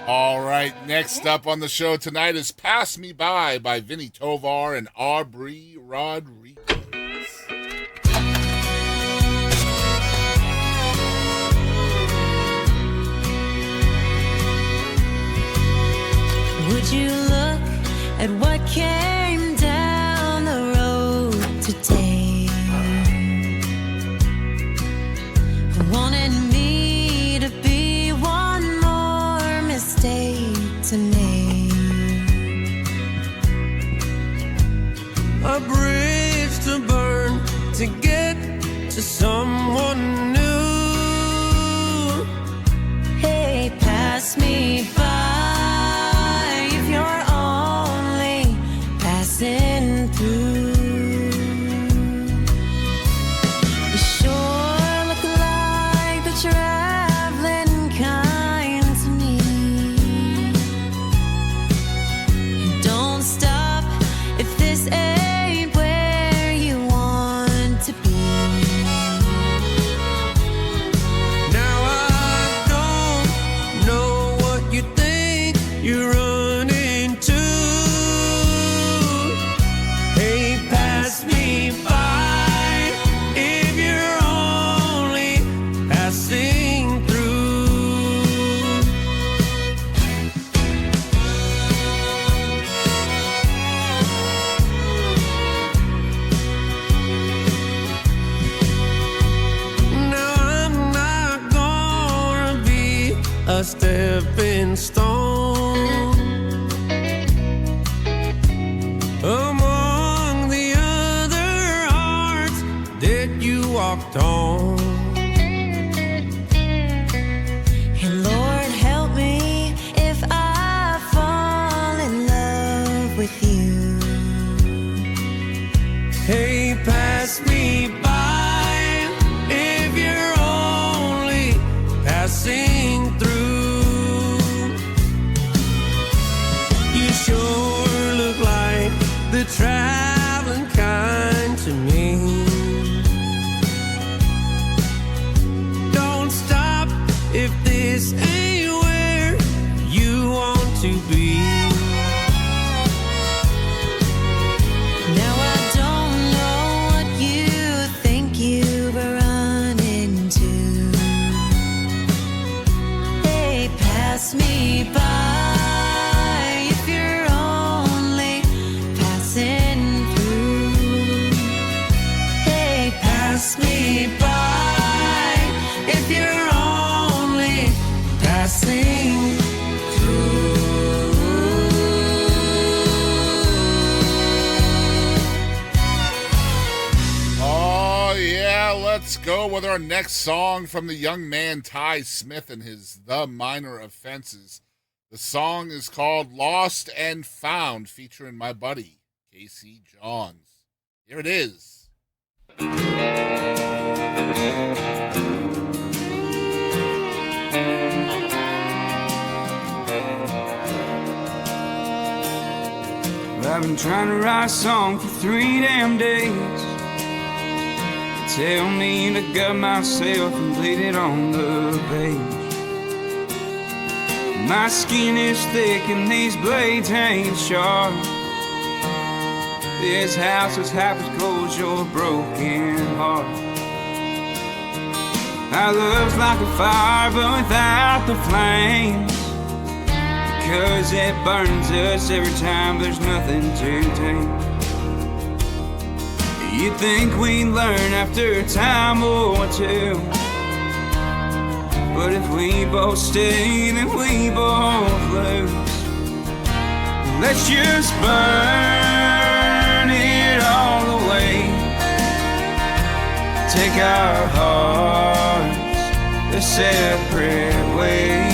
All right, next up on the show tonight is Pass Me By Vinny, Tovar, and Aubry Rodriguez. Would you look at what came down the road today? Wanted me to be one more mistake to make. A bridge to burn to get to someone new. Hey, pass me by if you're only passing through. You sure look like the traveling kind to me. Don't stop if this ain't where you want to be. Now I don't know what you think you're running to. Hey, pass me by if you're only passing through. Now I'm not gonna be a stepping stone among the other hearts that you walked on. And Lord, help me if I fall in love with you. Hey, pass me by if you're only passing through. You sure look like the traveling kind to me. go with our next song from the young man Ty Smith and his The Minor Offenses. The song is called Lost and Found, featuring my buddy, Casey Johns. Here it is. I've been trying to write a song for 3 damn days. Tell me to gut myself and bleed it on the page. My skin is thick and these blades ain't sharp. This house is half as cold as your broken heart. Our love's like a fire but without the flames, because it burns us every time there's nothing to tame. You'd think we'd learn after a time or two, but if we both stay, then we both lose. Let's just burn it all away. Take our hearts their separate ways.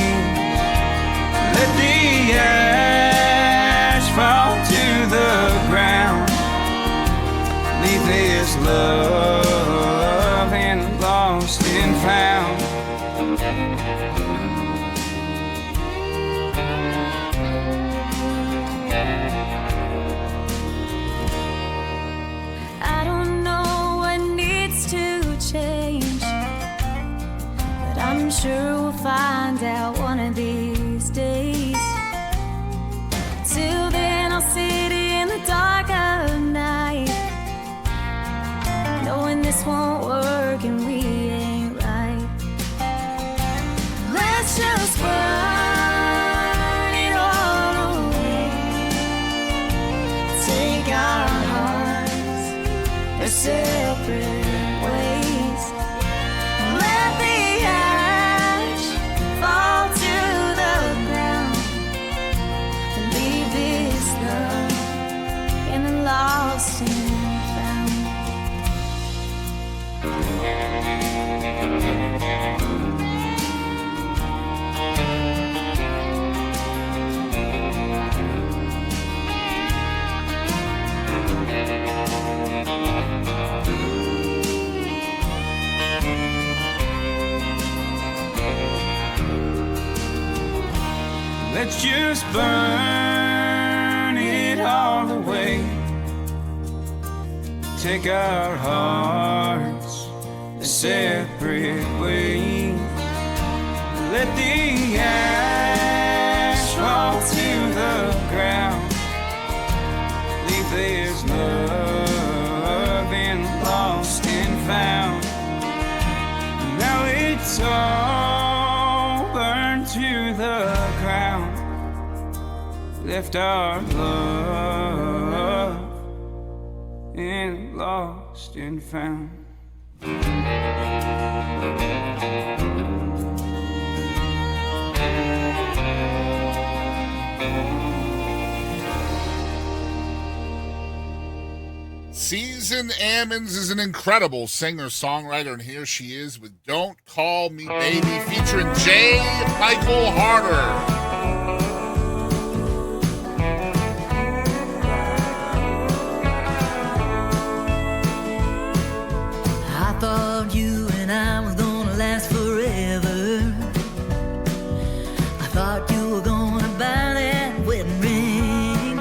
Let the ash fall to the ground. Leave this love and lost and found. I don't know what needs to change, but I'm sure we'll find out one of these days. Till then I'll sit in the dark of night, knowing this won't work and we ain't right. Let's just burn it all away. Take our hearts their separate ways. Let the ash fall to the ground and leave this love in the lost and found. Let's just burn it all away. Take our hearts a separate ways. Let the ash fall to the ground. Leave this love and lost and found. Now it's all burned to the ground. Left our love and lost and found. Susan Ammons is an incredible singer-songwriter, and here she is with Don't Call Me Baby, featuring J. Michael Harter. I thought you and I was gonna last forever. I thought you were gonna buy that wedding ring.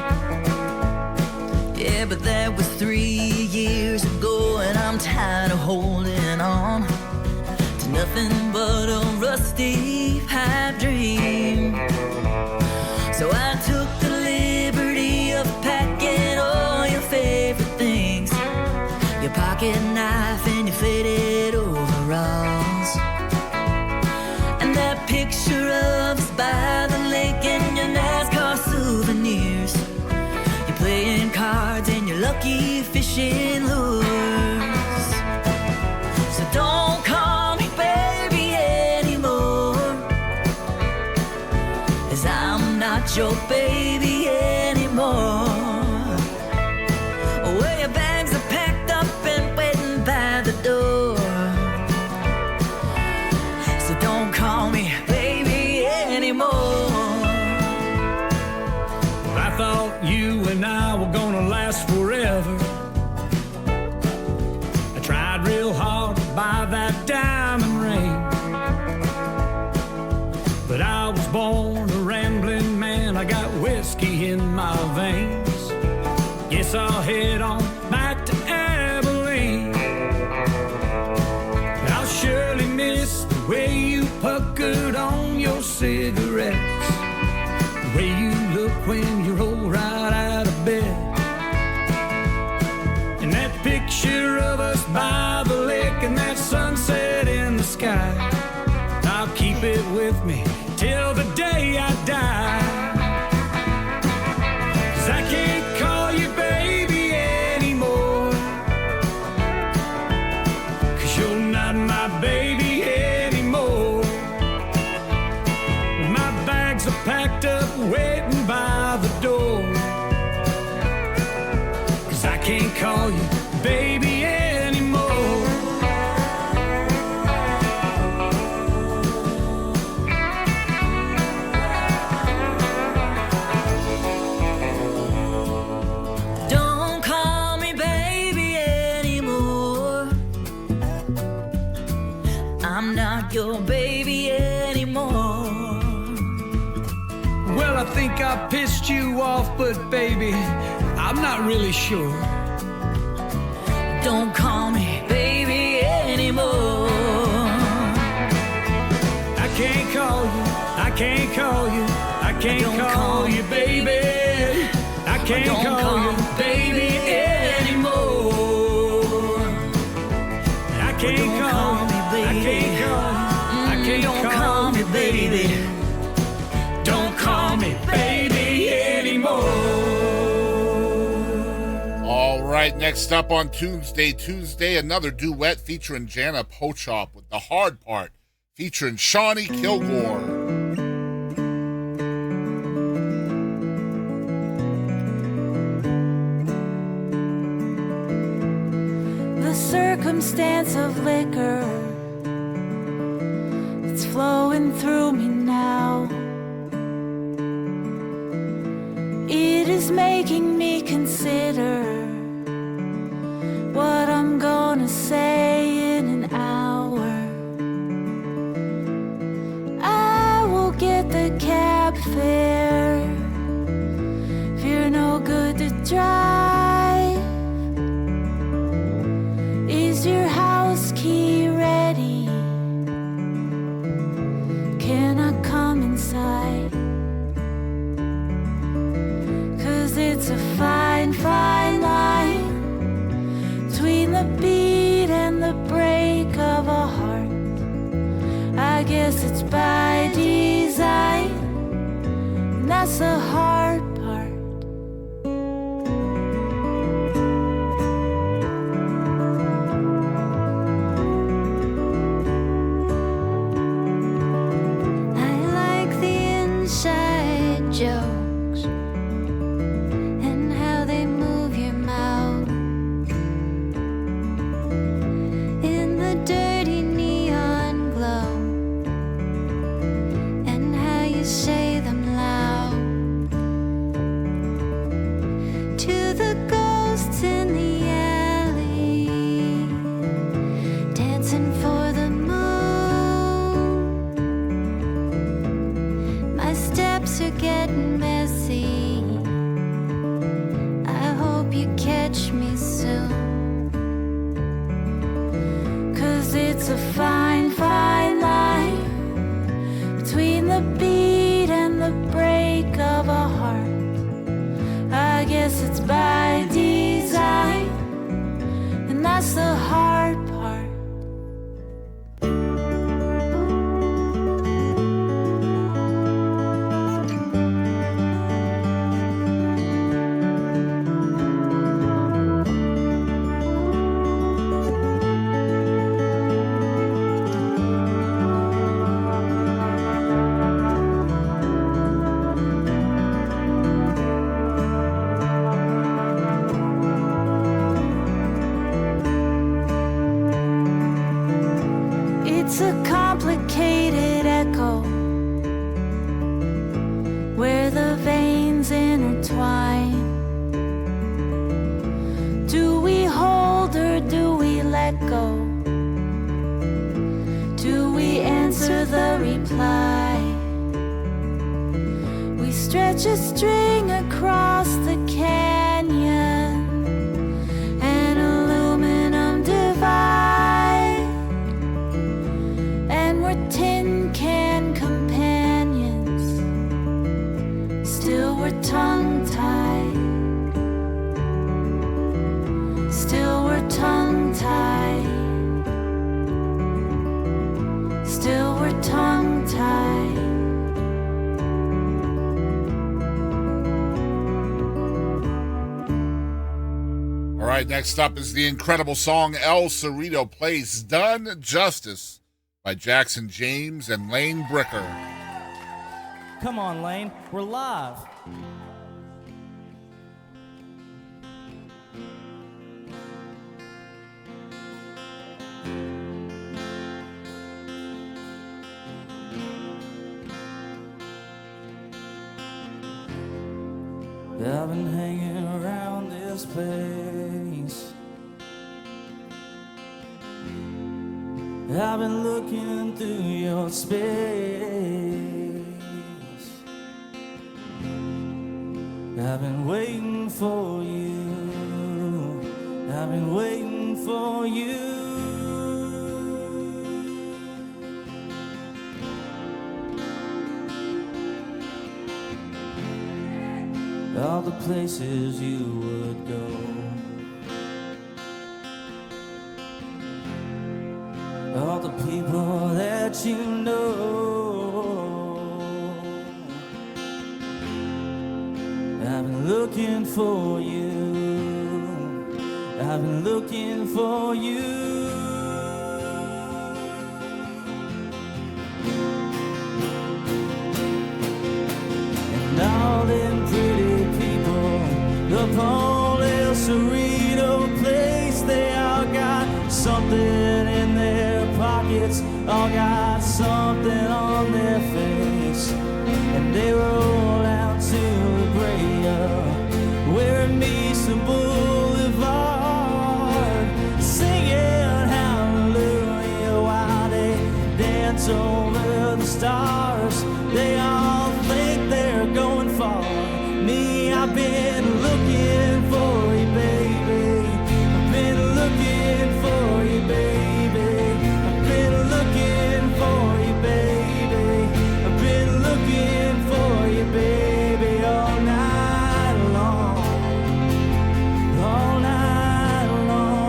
Yeah, but that was 3 years ago, and I'm tired of holding on to nothing but a rusty pipe dream. So I took the liberty of packing all your favorite things, your pocket knife and your faded overalls, and that picture of us by the lake and your NASCAR souvenirs, you're playing cards and your lucky fishing lures. So don't call me baby anymore, 'cause I'm not your baby anymore. Well, your bags are packed up and waiting by the door. and I were gonna last forever. I tried real hard to buy that diamond ring, but I was born a rambling man. I got whiskey in my veins. Guess I'll head on back to Abilene. I'll surely miss the way you puckered on your cigarettes, the way you look when you roll right out of bed, and that picture of us by the lake and that sunset in the sky. I'll keep it with me till the day I die. 'Cause I can't call you baby anymore, 'cause you're not my baby anymore. My bags are packed up waiting by the door, 'cause I can't call you baby anymore. Don't call me baby anymore. I'm not your baby anymore. Well, I think I pissed you off, but baby, I'm not really sure. Don't call me baby anymore. I can't call you, I can't call you, I can't call you baby. I can't call you baby anymore. I can't call me baby. I can't call you, I can't call me baby. Don't call me baby anymore. All right, next up on Tunesday Tuesday, another duet featuring Jana Pochop with The Hard Part, featuring Shawnee Kilgore. The circumstance of liquor, it's flowing through me now. It is making me consider what I'm gonna say in an hour. I will get the cab fare if you're no good to drive. Is your house key ready? Can I come inside? 'Cause it's a fine, fine line between the beat and the break of a heart. I guess it's by design, and that's the hard part. I like the inside jokes and how they move your mouth in the dirty neon glow, and how you say them loud to the ghosts in the alley, dancing for the moon. My steps are getting messy. I hope you catch me soon. 'Cause it's a fine, fine line between the beat and the break of a heart. I guess it's by design, and that's the hard part. It's a complicated echo where the veins intertwine. stretch a string across the canyon, an aluminum divide, and we're tin can companions. Still we're tongue-tied. Still we're tongue-tied. Still we're tongue-tied. All right, next up is the incredible song El Cerrito Place, Done Justice by Jackson James and Lane Bricker. Come on, Lane, we're live. I've been hanging around this place. I've been looking through your space. I've been waiting for you. I've been waiting for you. All the places you would go, all the people that you know. I've been looking for you. I've been looking for you. And all them pretty people up on El Cerrito Place, they all got something in their pockets, all got something on their face, and they roll out to the Brea, where it meets the boulevard, singing hallelujah while they dance over the stars. They all think they're going far. Me, I've been looking for you, baby. I've been looking for you, baby. I've been looking for you, baby. I've been looking for you, baby, all night long. All night long.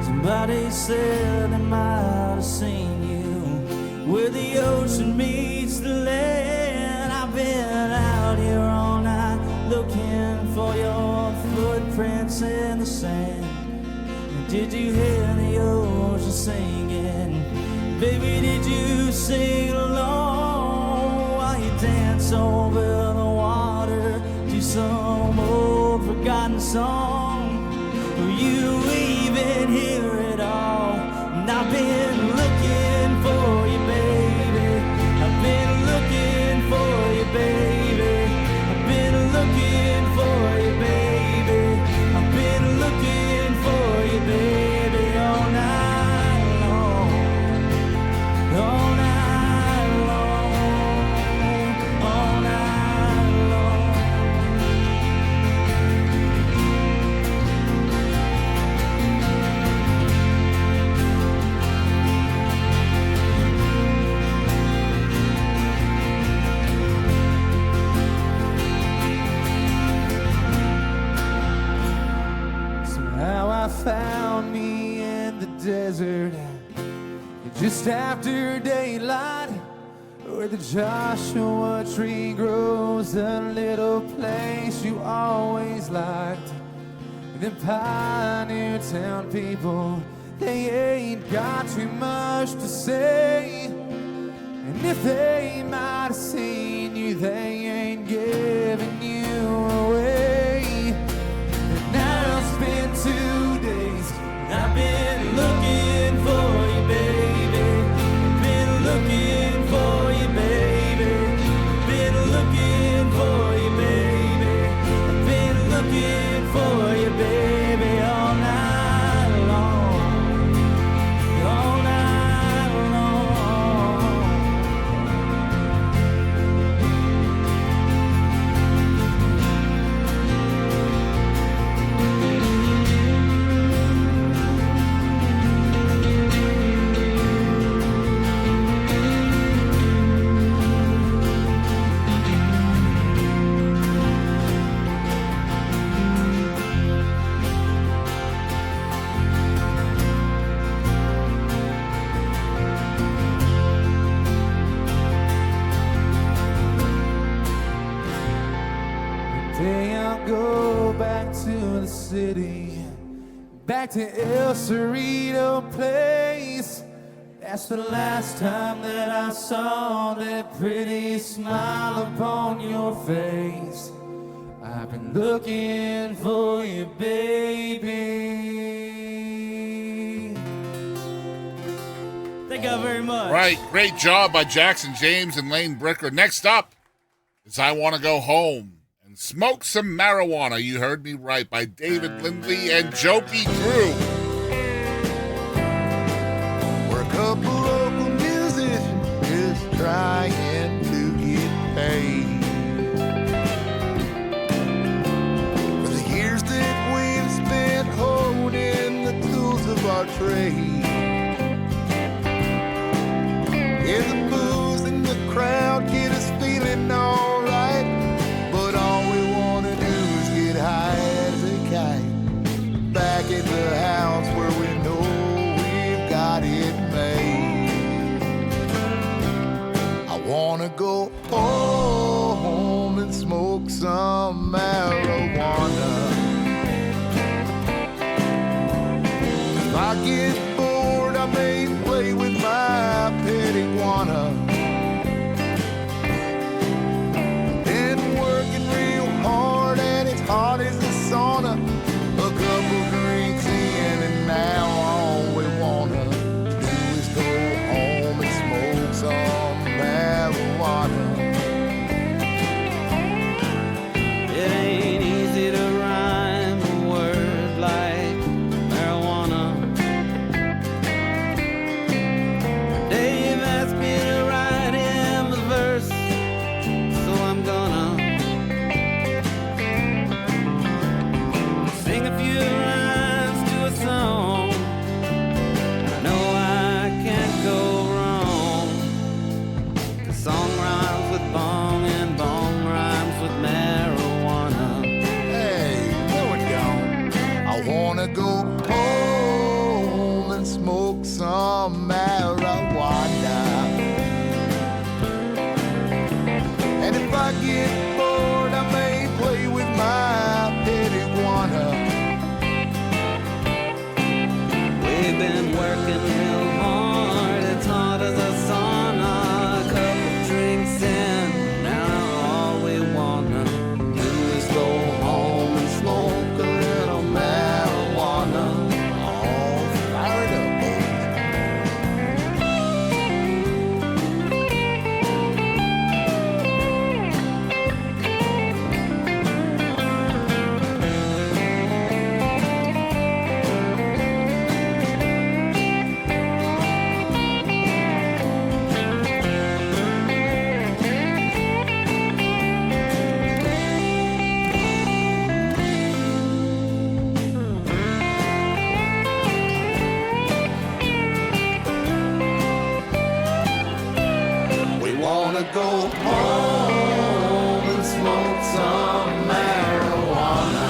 Somebody said they might have seen you where the ocean meets the land. I've been out here all night looking for your footprints in the sand. Did you hear the ocean singing? Baby, did you sing along while you dance over the water to some old forgotten song? Will you even hear it all? And I've been looking for you, baby. I've been looking for you, baby. I've been looking for you, baby. I've been looking for you, baby, all night long. All night long. All night long. Somehow I found me in the desert just after daylight, where the Joshua tree grows, a little place you always liked. The Pioneer Town people, they ain't got too much to say, and if they might have seen you, they ain't giving you away. And now it's been 2 days, and I've been looking for to the city, back to El Cerrito Place. That's the last time that I saw that pretty smile upon your face. I've been looking for you, baby. Thank you very much. Right, great job by Jackson James and Lane Bricker. Next up is I Want to Go Home and Smoke Some Marijuana. You heard me right, by David Lindley and Jokey Drew. We're a couple local musicians just trying to get paid for the years that we've spent holding the tools of our trade. Yeah, the booze and the crowd get us feeling alright, but all we wanna do is get high as a kite, back at the house where we know we've got it made. I wanna go home and smoke some marijuana. If I get bored, I may play with my pet iguana. Been working real hard and it's hot as the sauna. A couple drinks in and now all we wanna do is go home and smoke some marijuana. It ain't easy to rhyme a word like marijuana. Dave asked me to write him a verse, so I'm gonna sing a few rhymes to a song. I know I can't go wrong. The song rhymes with bong and bong rhymes with marijuana. Hey, no it don't. I wanna go home and smoke some marijuana. And if I get bored, I may play with my pet iguana. We've been working real hard, it's hot as a sauna. A couple drinks in, now all we wanna do is go home and smoke a little marijuana. All fired up, boys. We wanna go home and smoke some marijuana.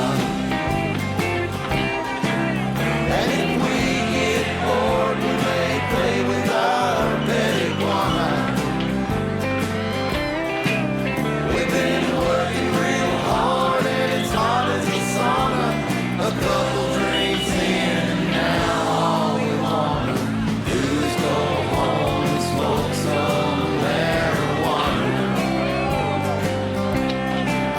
And if we get bored, we may play with our pet iguana. We've been working real hard and it's hot as a sauna. A couple drinks in and now all we wanna do is go home and smoke some marijuana.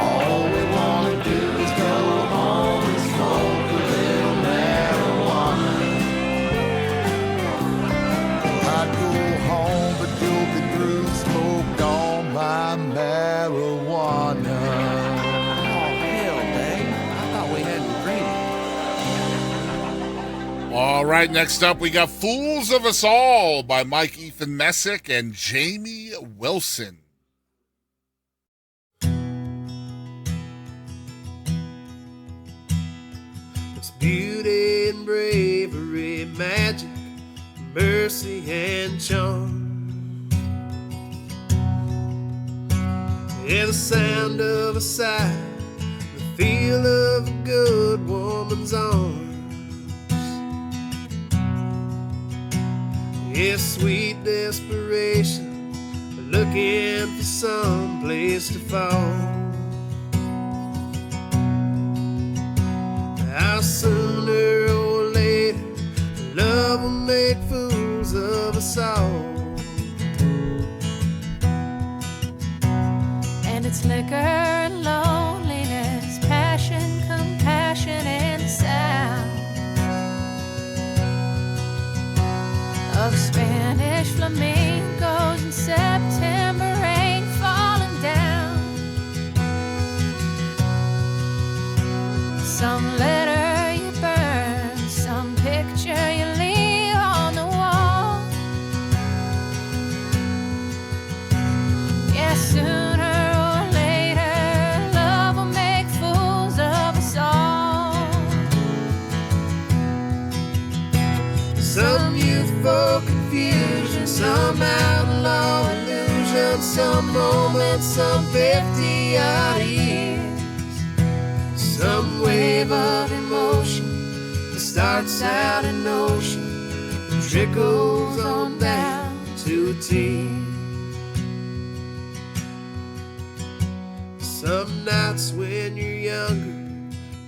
All we wanna do is go home and smoke a little marijuana. I'd go home, but Jokey Drew smoked all my marijuana. Oh, hell, Dave. I thought we had an agreement. All right, next up we got Fools of Us All by Mike Ethan Messick and Jamie Wilson. It's beauty and bravery, magic, mercy and charm. Yeah, the sound of a sigh, the feel of a good woman's arms. Yeah, sweet desperation, looking for some place to fall. How sooner or later love will make fools of us all. And it's liquor and loneliness, passion, compassion, and the sound of Spanish flamingos and September rain falling down. Some letter you burn, some picture you leave on the wall. Yeah, sooner or later, love will make fools of us all. Some youthful confusion, some outlaw illusion, some moments, some 50-odd years. Some wave of emotion that starts out an ocean and trickles on down to a tear. Some nights when you're younger,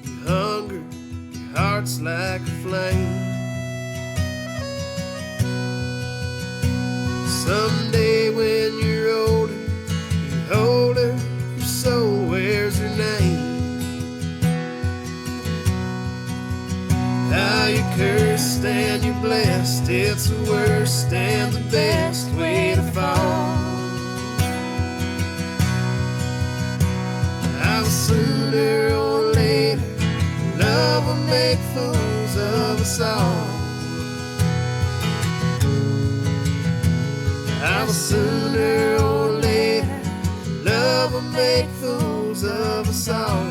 you hunger, your heart's like a flame. Someday when you're older, you hold her, your soul wears her name. How you cursed and you're blessed, it's the worst and the best way to fall. How sooner or later, love will make fools of us all. How sooner or later, love will make fools of us all.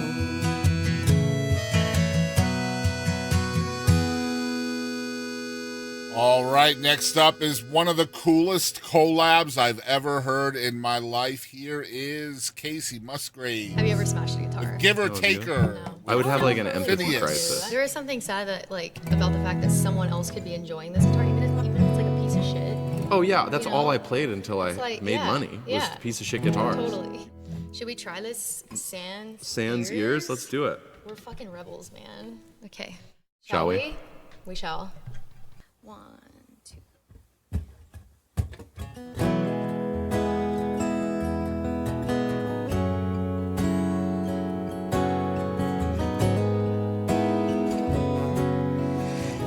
All right, next up is one of the coolest collabs I've ever heard in my life. Here is Casey Musgrave. Have you ever smashed a guitar? Giver Taker. No. I would have like an empathy crisis. There is something sad that about the fact that someone else could be enjoying this guitar, even if it's like a piece of shit. Oh yeah, that's all I played until I made money. Was Yeah. piece of shit guitars. Totally. Should we try this Sans ears? Let's do it. We're fucking rebels, man. Okay. Shall we? We shall. 1, 2.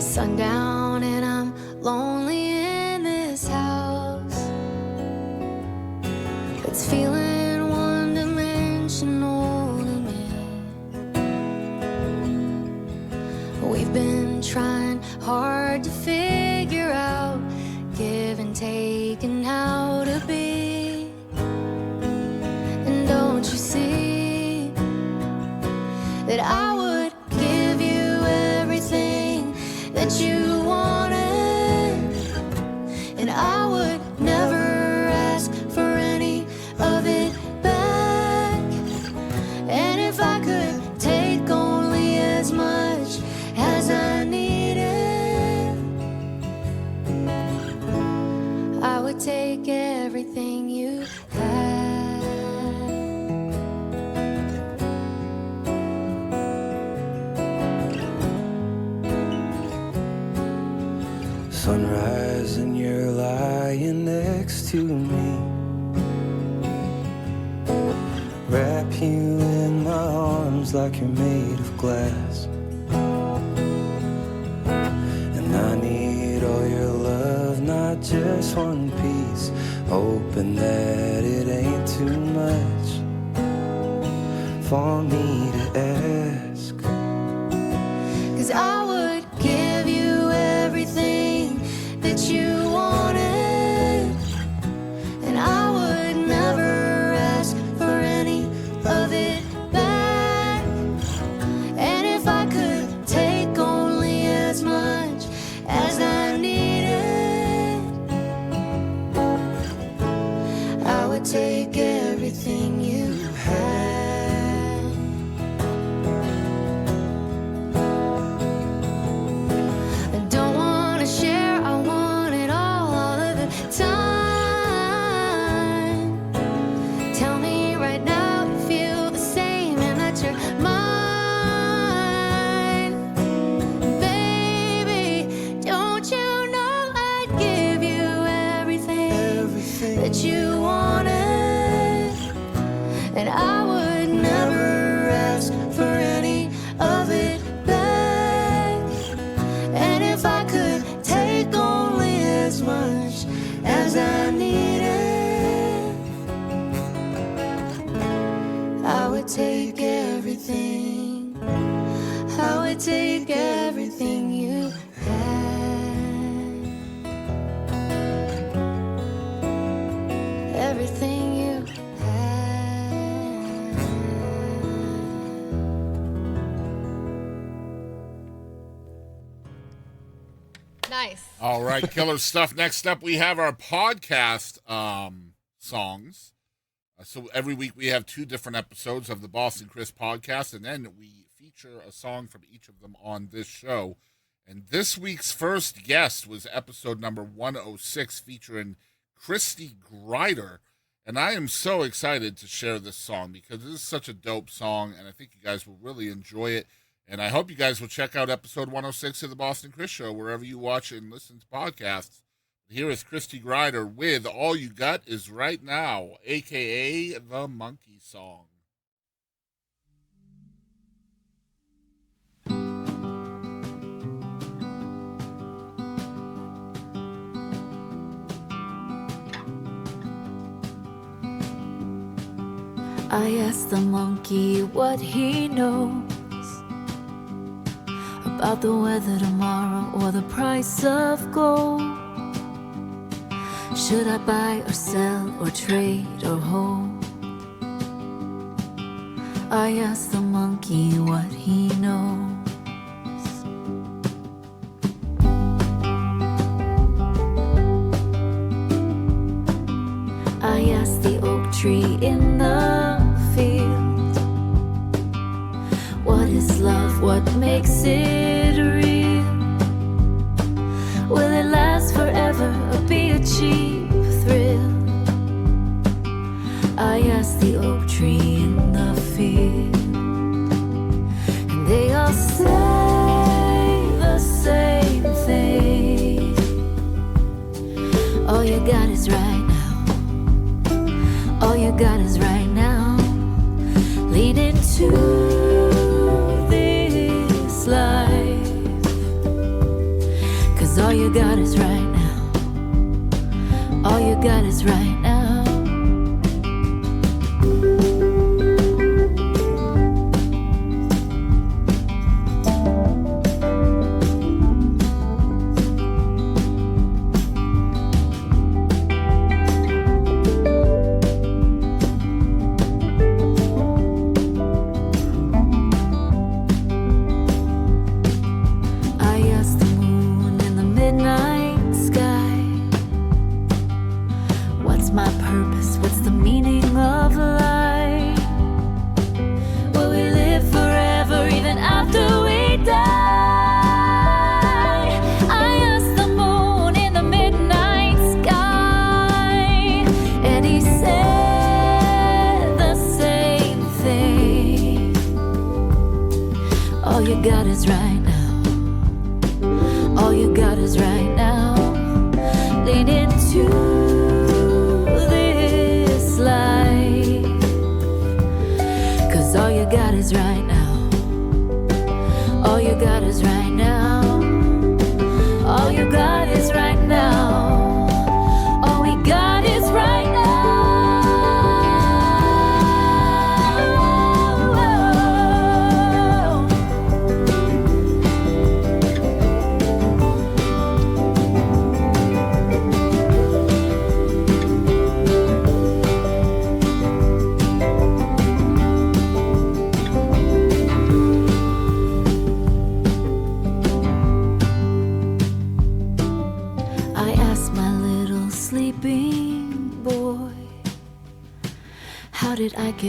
Sundown and I'm lonely in this house. It's feeling one-dimensional to me. We've been trying hard to figure out give and take and how to be. And don't you see that I would give you everything that you wanted, and I would never ask for any of it back. And if I could take only as much as I needed, I would take everything you had. Sunrise and you're lying next to me. Wrap you in my arms like you're made of glass. And I need all your love, not just one piece. Hoping that it ain't too much for me to ask. 'Cause I would give you everything that you wanted, and I would never ask for any of it back. And if I could take only as much as I needed, I would take everything you had. I don't want to share, I want it all of the time. Tell me right now you feel the same and that you're mine. you wanted, and I would never ask for any of it back. And if I could take only as much as I needed, I would take everything. I would take everything you everything you Nice. All right, killer stuff. Next up, we have our podcast songs. So every week we have 2 different episodes of the Boston Chris podcast, and then we feature a song from each of them on this show. And this week's first guest was episode number 106, featuring Christy Grider. And I am so excited to share this song because this is such a dope song, and I think you guys will really enjoy it. And I hope you guys will check out episode 106 of the Boston Chris Show, wherever you watch and listen to podcasts. Here is Christy Grider with All You Got Is Right Now, a.k.a. the Monkey Song. I asked the monkey what he knows about the weather tomorrow or the price of gold. Should I buy or sell or trade or hold? I asked the monkey what he knows. I asked the oak tree in the field, what is love, what makes it real? Will it last forever or be a cheap thrill? I asked the oak tree in the field, and they all say the same thing. All you got is right now. All you got is right now. Lean into this life, 'cause all you got is right now. All you got is right now.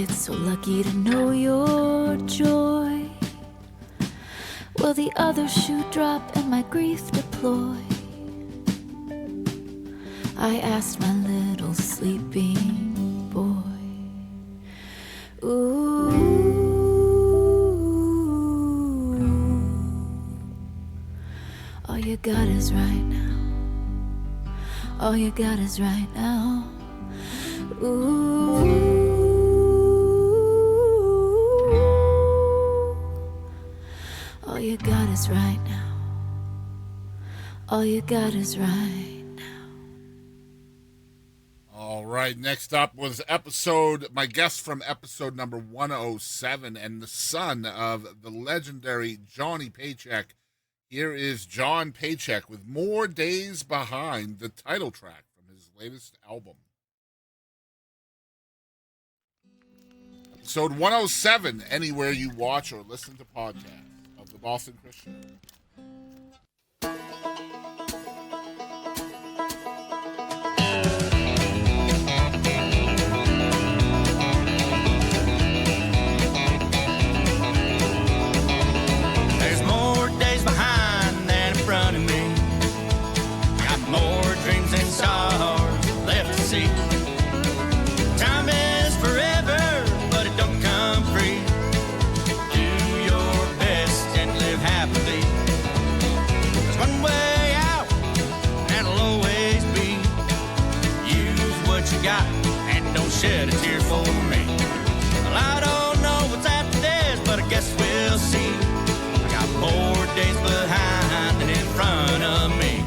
So lucky to know your joy. Will the other shoe drop and my grief deploy? I asked my little sleeping boy. Ooh, all you got is right now. All you got is right now. Ooh, all you got is right now. All you got is right now. All right, next up was my guest from episode number 107 and the son of the legendary Johnny Paycheck. Here is John Paycheck with More Days Behind, the title track from his latest album. Episode 107, anywhere you watch or listen to podcasts of the Boston Christian. There's more days behind than in front of me. Got more dreams and stars left to see. Time is forever, but it don't come free. Do your best and live happily. There's one way out, and it'll always be. Use what you got and don't shed a tear for me. Well, I don't know what's after this, but I guess we'll see. I got more days behind than in front of me.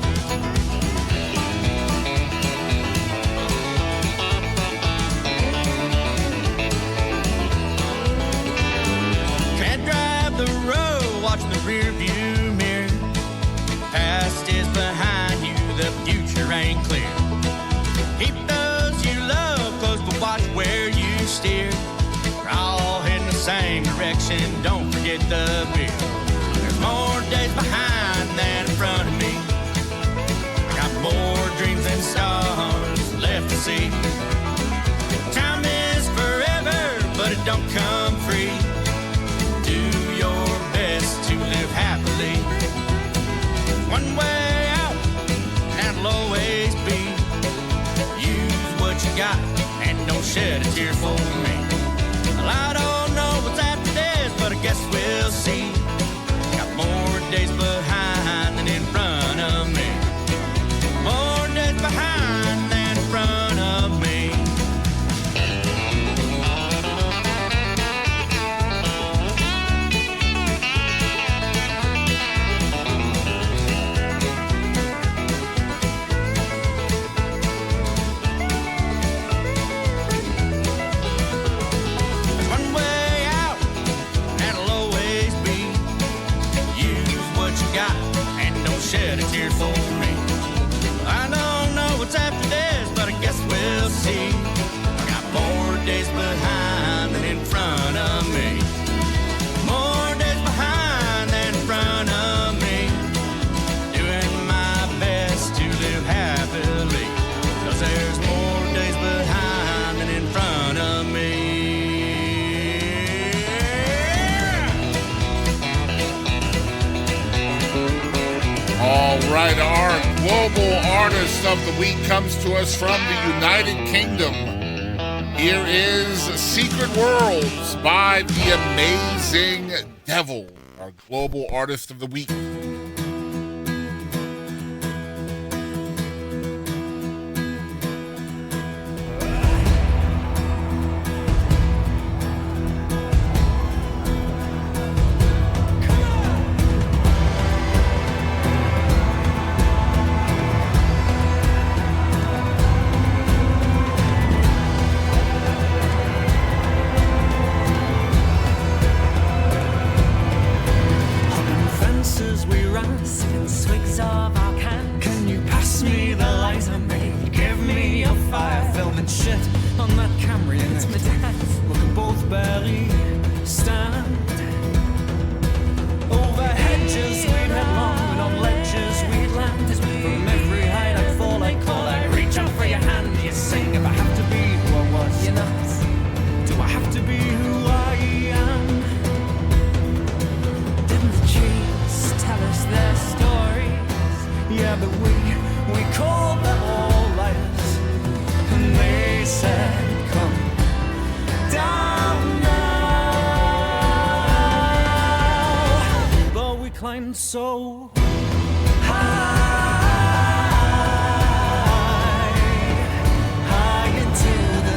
Can't drive the road, watching the rear view mirror. Past is behind you, the future ain't clear. Keep those you love close, but watch where you steer. We're all heading the same direction, don't forget the beer. There's more days behind than in front of me. I got more dreams and stars left to see. Time is forever, but it don't come free. Do your best to live happily. One way out, and it'll always be. Use what you got, and don't shed a tear for me. Well, I don't know what's after this, but I guess we'll see. Got more days behind than in front of me. More days behind than in front of me. There's one way out, and it'll always be. Use what you got, and don't shed a tear for me. I don't know what's after this, but I guess we'll see. I got more days behind than in front of me. More days behind than in front of me. Doing my best to live happily. 'Cause there's more days behind than in front of me. All right, our global artist of the week comes to us from the United Kingdom. Here is Secret Worlds by the Amazing Devil, our global artist of the week. Fences we run, sipping swigs of our can. Can you pass me the lighter, mate? Give me your fire, filming shit on that Camry. It's my dad. We can both barely stand. Over hedges we'd head long, and on ledges we'd land. From every height I'd fall, I'd call, I'd reach out for your hand. You sing, if I have to be who I was, you know. Do I have to be who I am? Didn't the trees tell us their stories? Yeah, but we called them all liars. And they said, come down now. But we climbed so high into the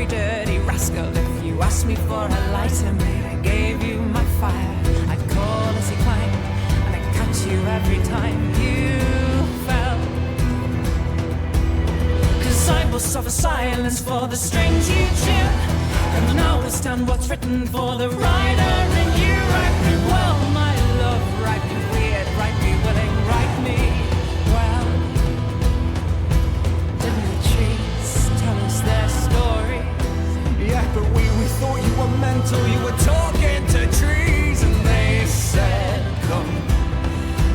every dirty rascal. If you asked me for a lighter, mate, I gave you my fire. I'd call as he climbed, and I'd catch you every time you fell. 'Cause I will suffer silence for the strings you cheer, and now will stand what's written for the rider in you. Write me well, my love, write me weird, write me willing, write me well. Didn't the trees tell us their story? Yeah, but we thought you were mental. You were talking to trees, and they said, come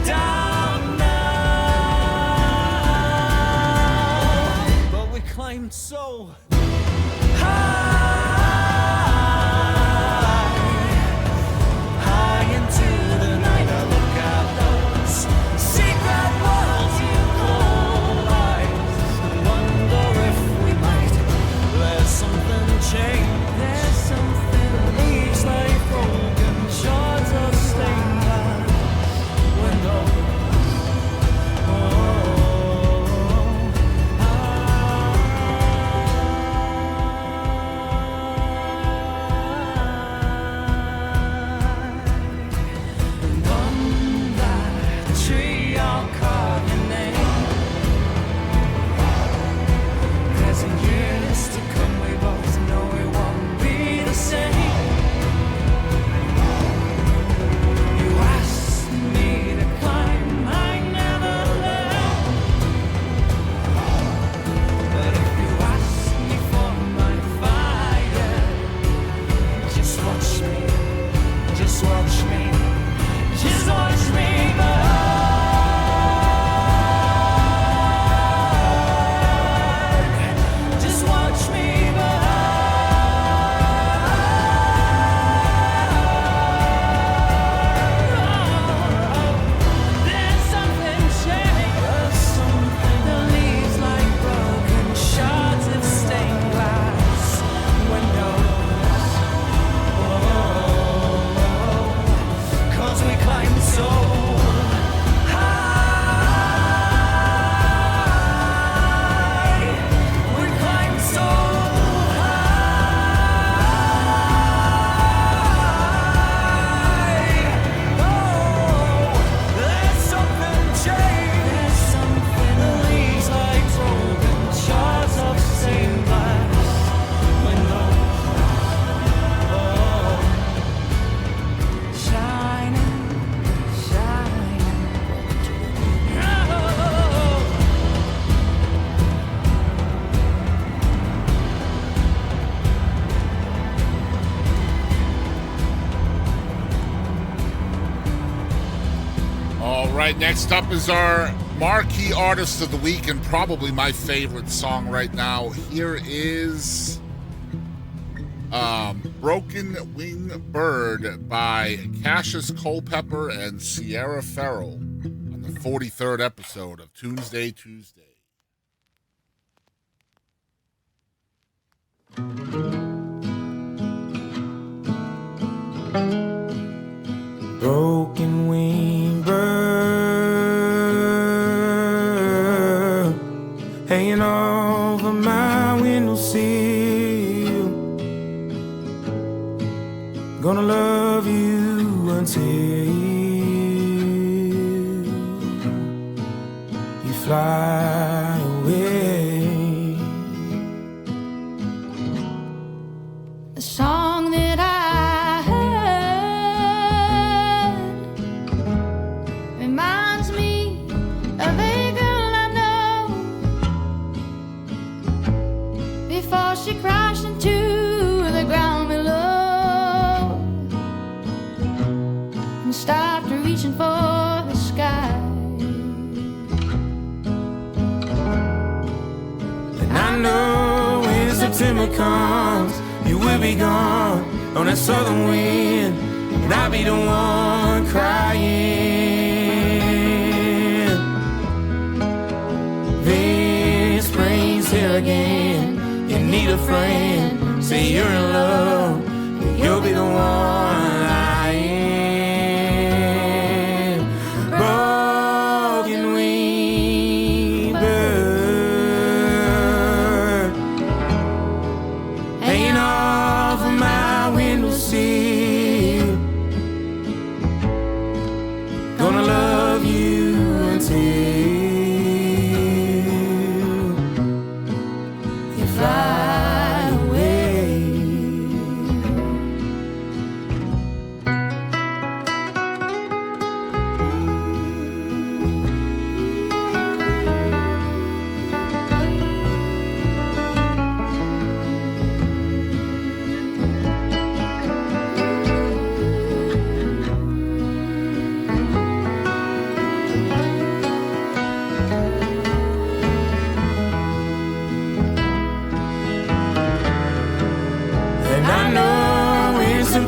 down now. But we climbed so high into the night. I look at those secret worlds you call lies, and wonder if we might let something change. There's something Leaves like broken shards of stained glass windows. right, next up is our marquee artist of the week and probably my favorite song right now. Here is Broken Wing Bird by Cassius Culpepper and Sierra Farrell on the 43rd episode of Tunesday Tuesday. Broken wing bird hanging over my windowsill. Gonna love you until you fly away. A song that I heard reminds me of a girl I know before she crashed into the ground below and stopped reaching for the sky. And I know when September comes, you will be gone on that southern wind, and I'll be the one crying. Then spring's here again, you need a friend, say you're in love, but you'll be the one I am. Broken wing bird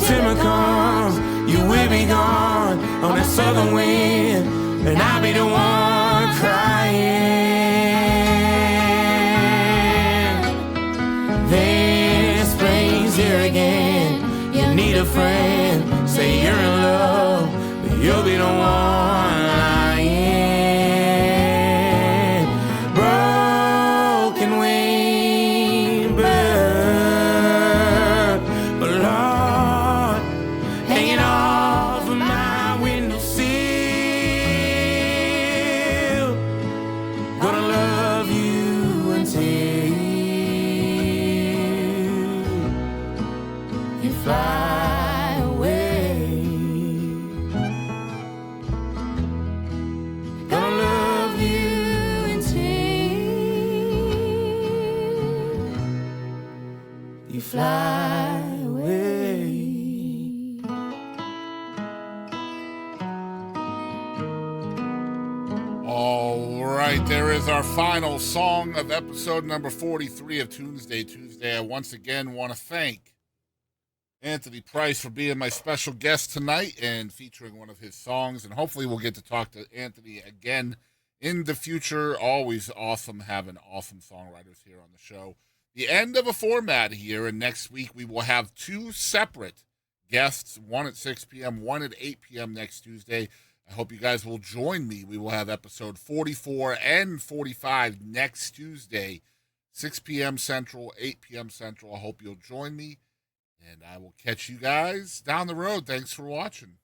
September comes, you will be gone on that southern wind, and I'll be the one crying. Then spring's here again, you need a friend, say you're in love, but you'll be the one lying. Broken wing bird, but Lord, hanging off of my windowsill. Gonna love you until you fly away. Gonna love you until you fly away. All right, there is our final song of episode number 43 of Tunesday Tuesday. I once again want to thank Anthony Price for being my special guest tonight and featuring one of his songs. And hopefully we'll get to talk to Anthony again in the future. Always awesome having awesome songwriters here on the show. The end of a format here, and next week we will have two separate guests, one at 6 p.m., one at 8 p.m. next Tuesday. I hope you guys will join me. We will have episode 44 and 45 next Tuesday, 6 p.m. Central, 8 p.m. Central. I hope you'll join me, and I will catch you guys down the road. Thanks for watching.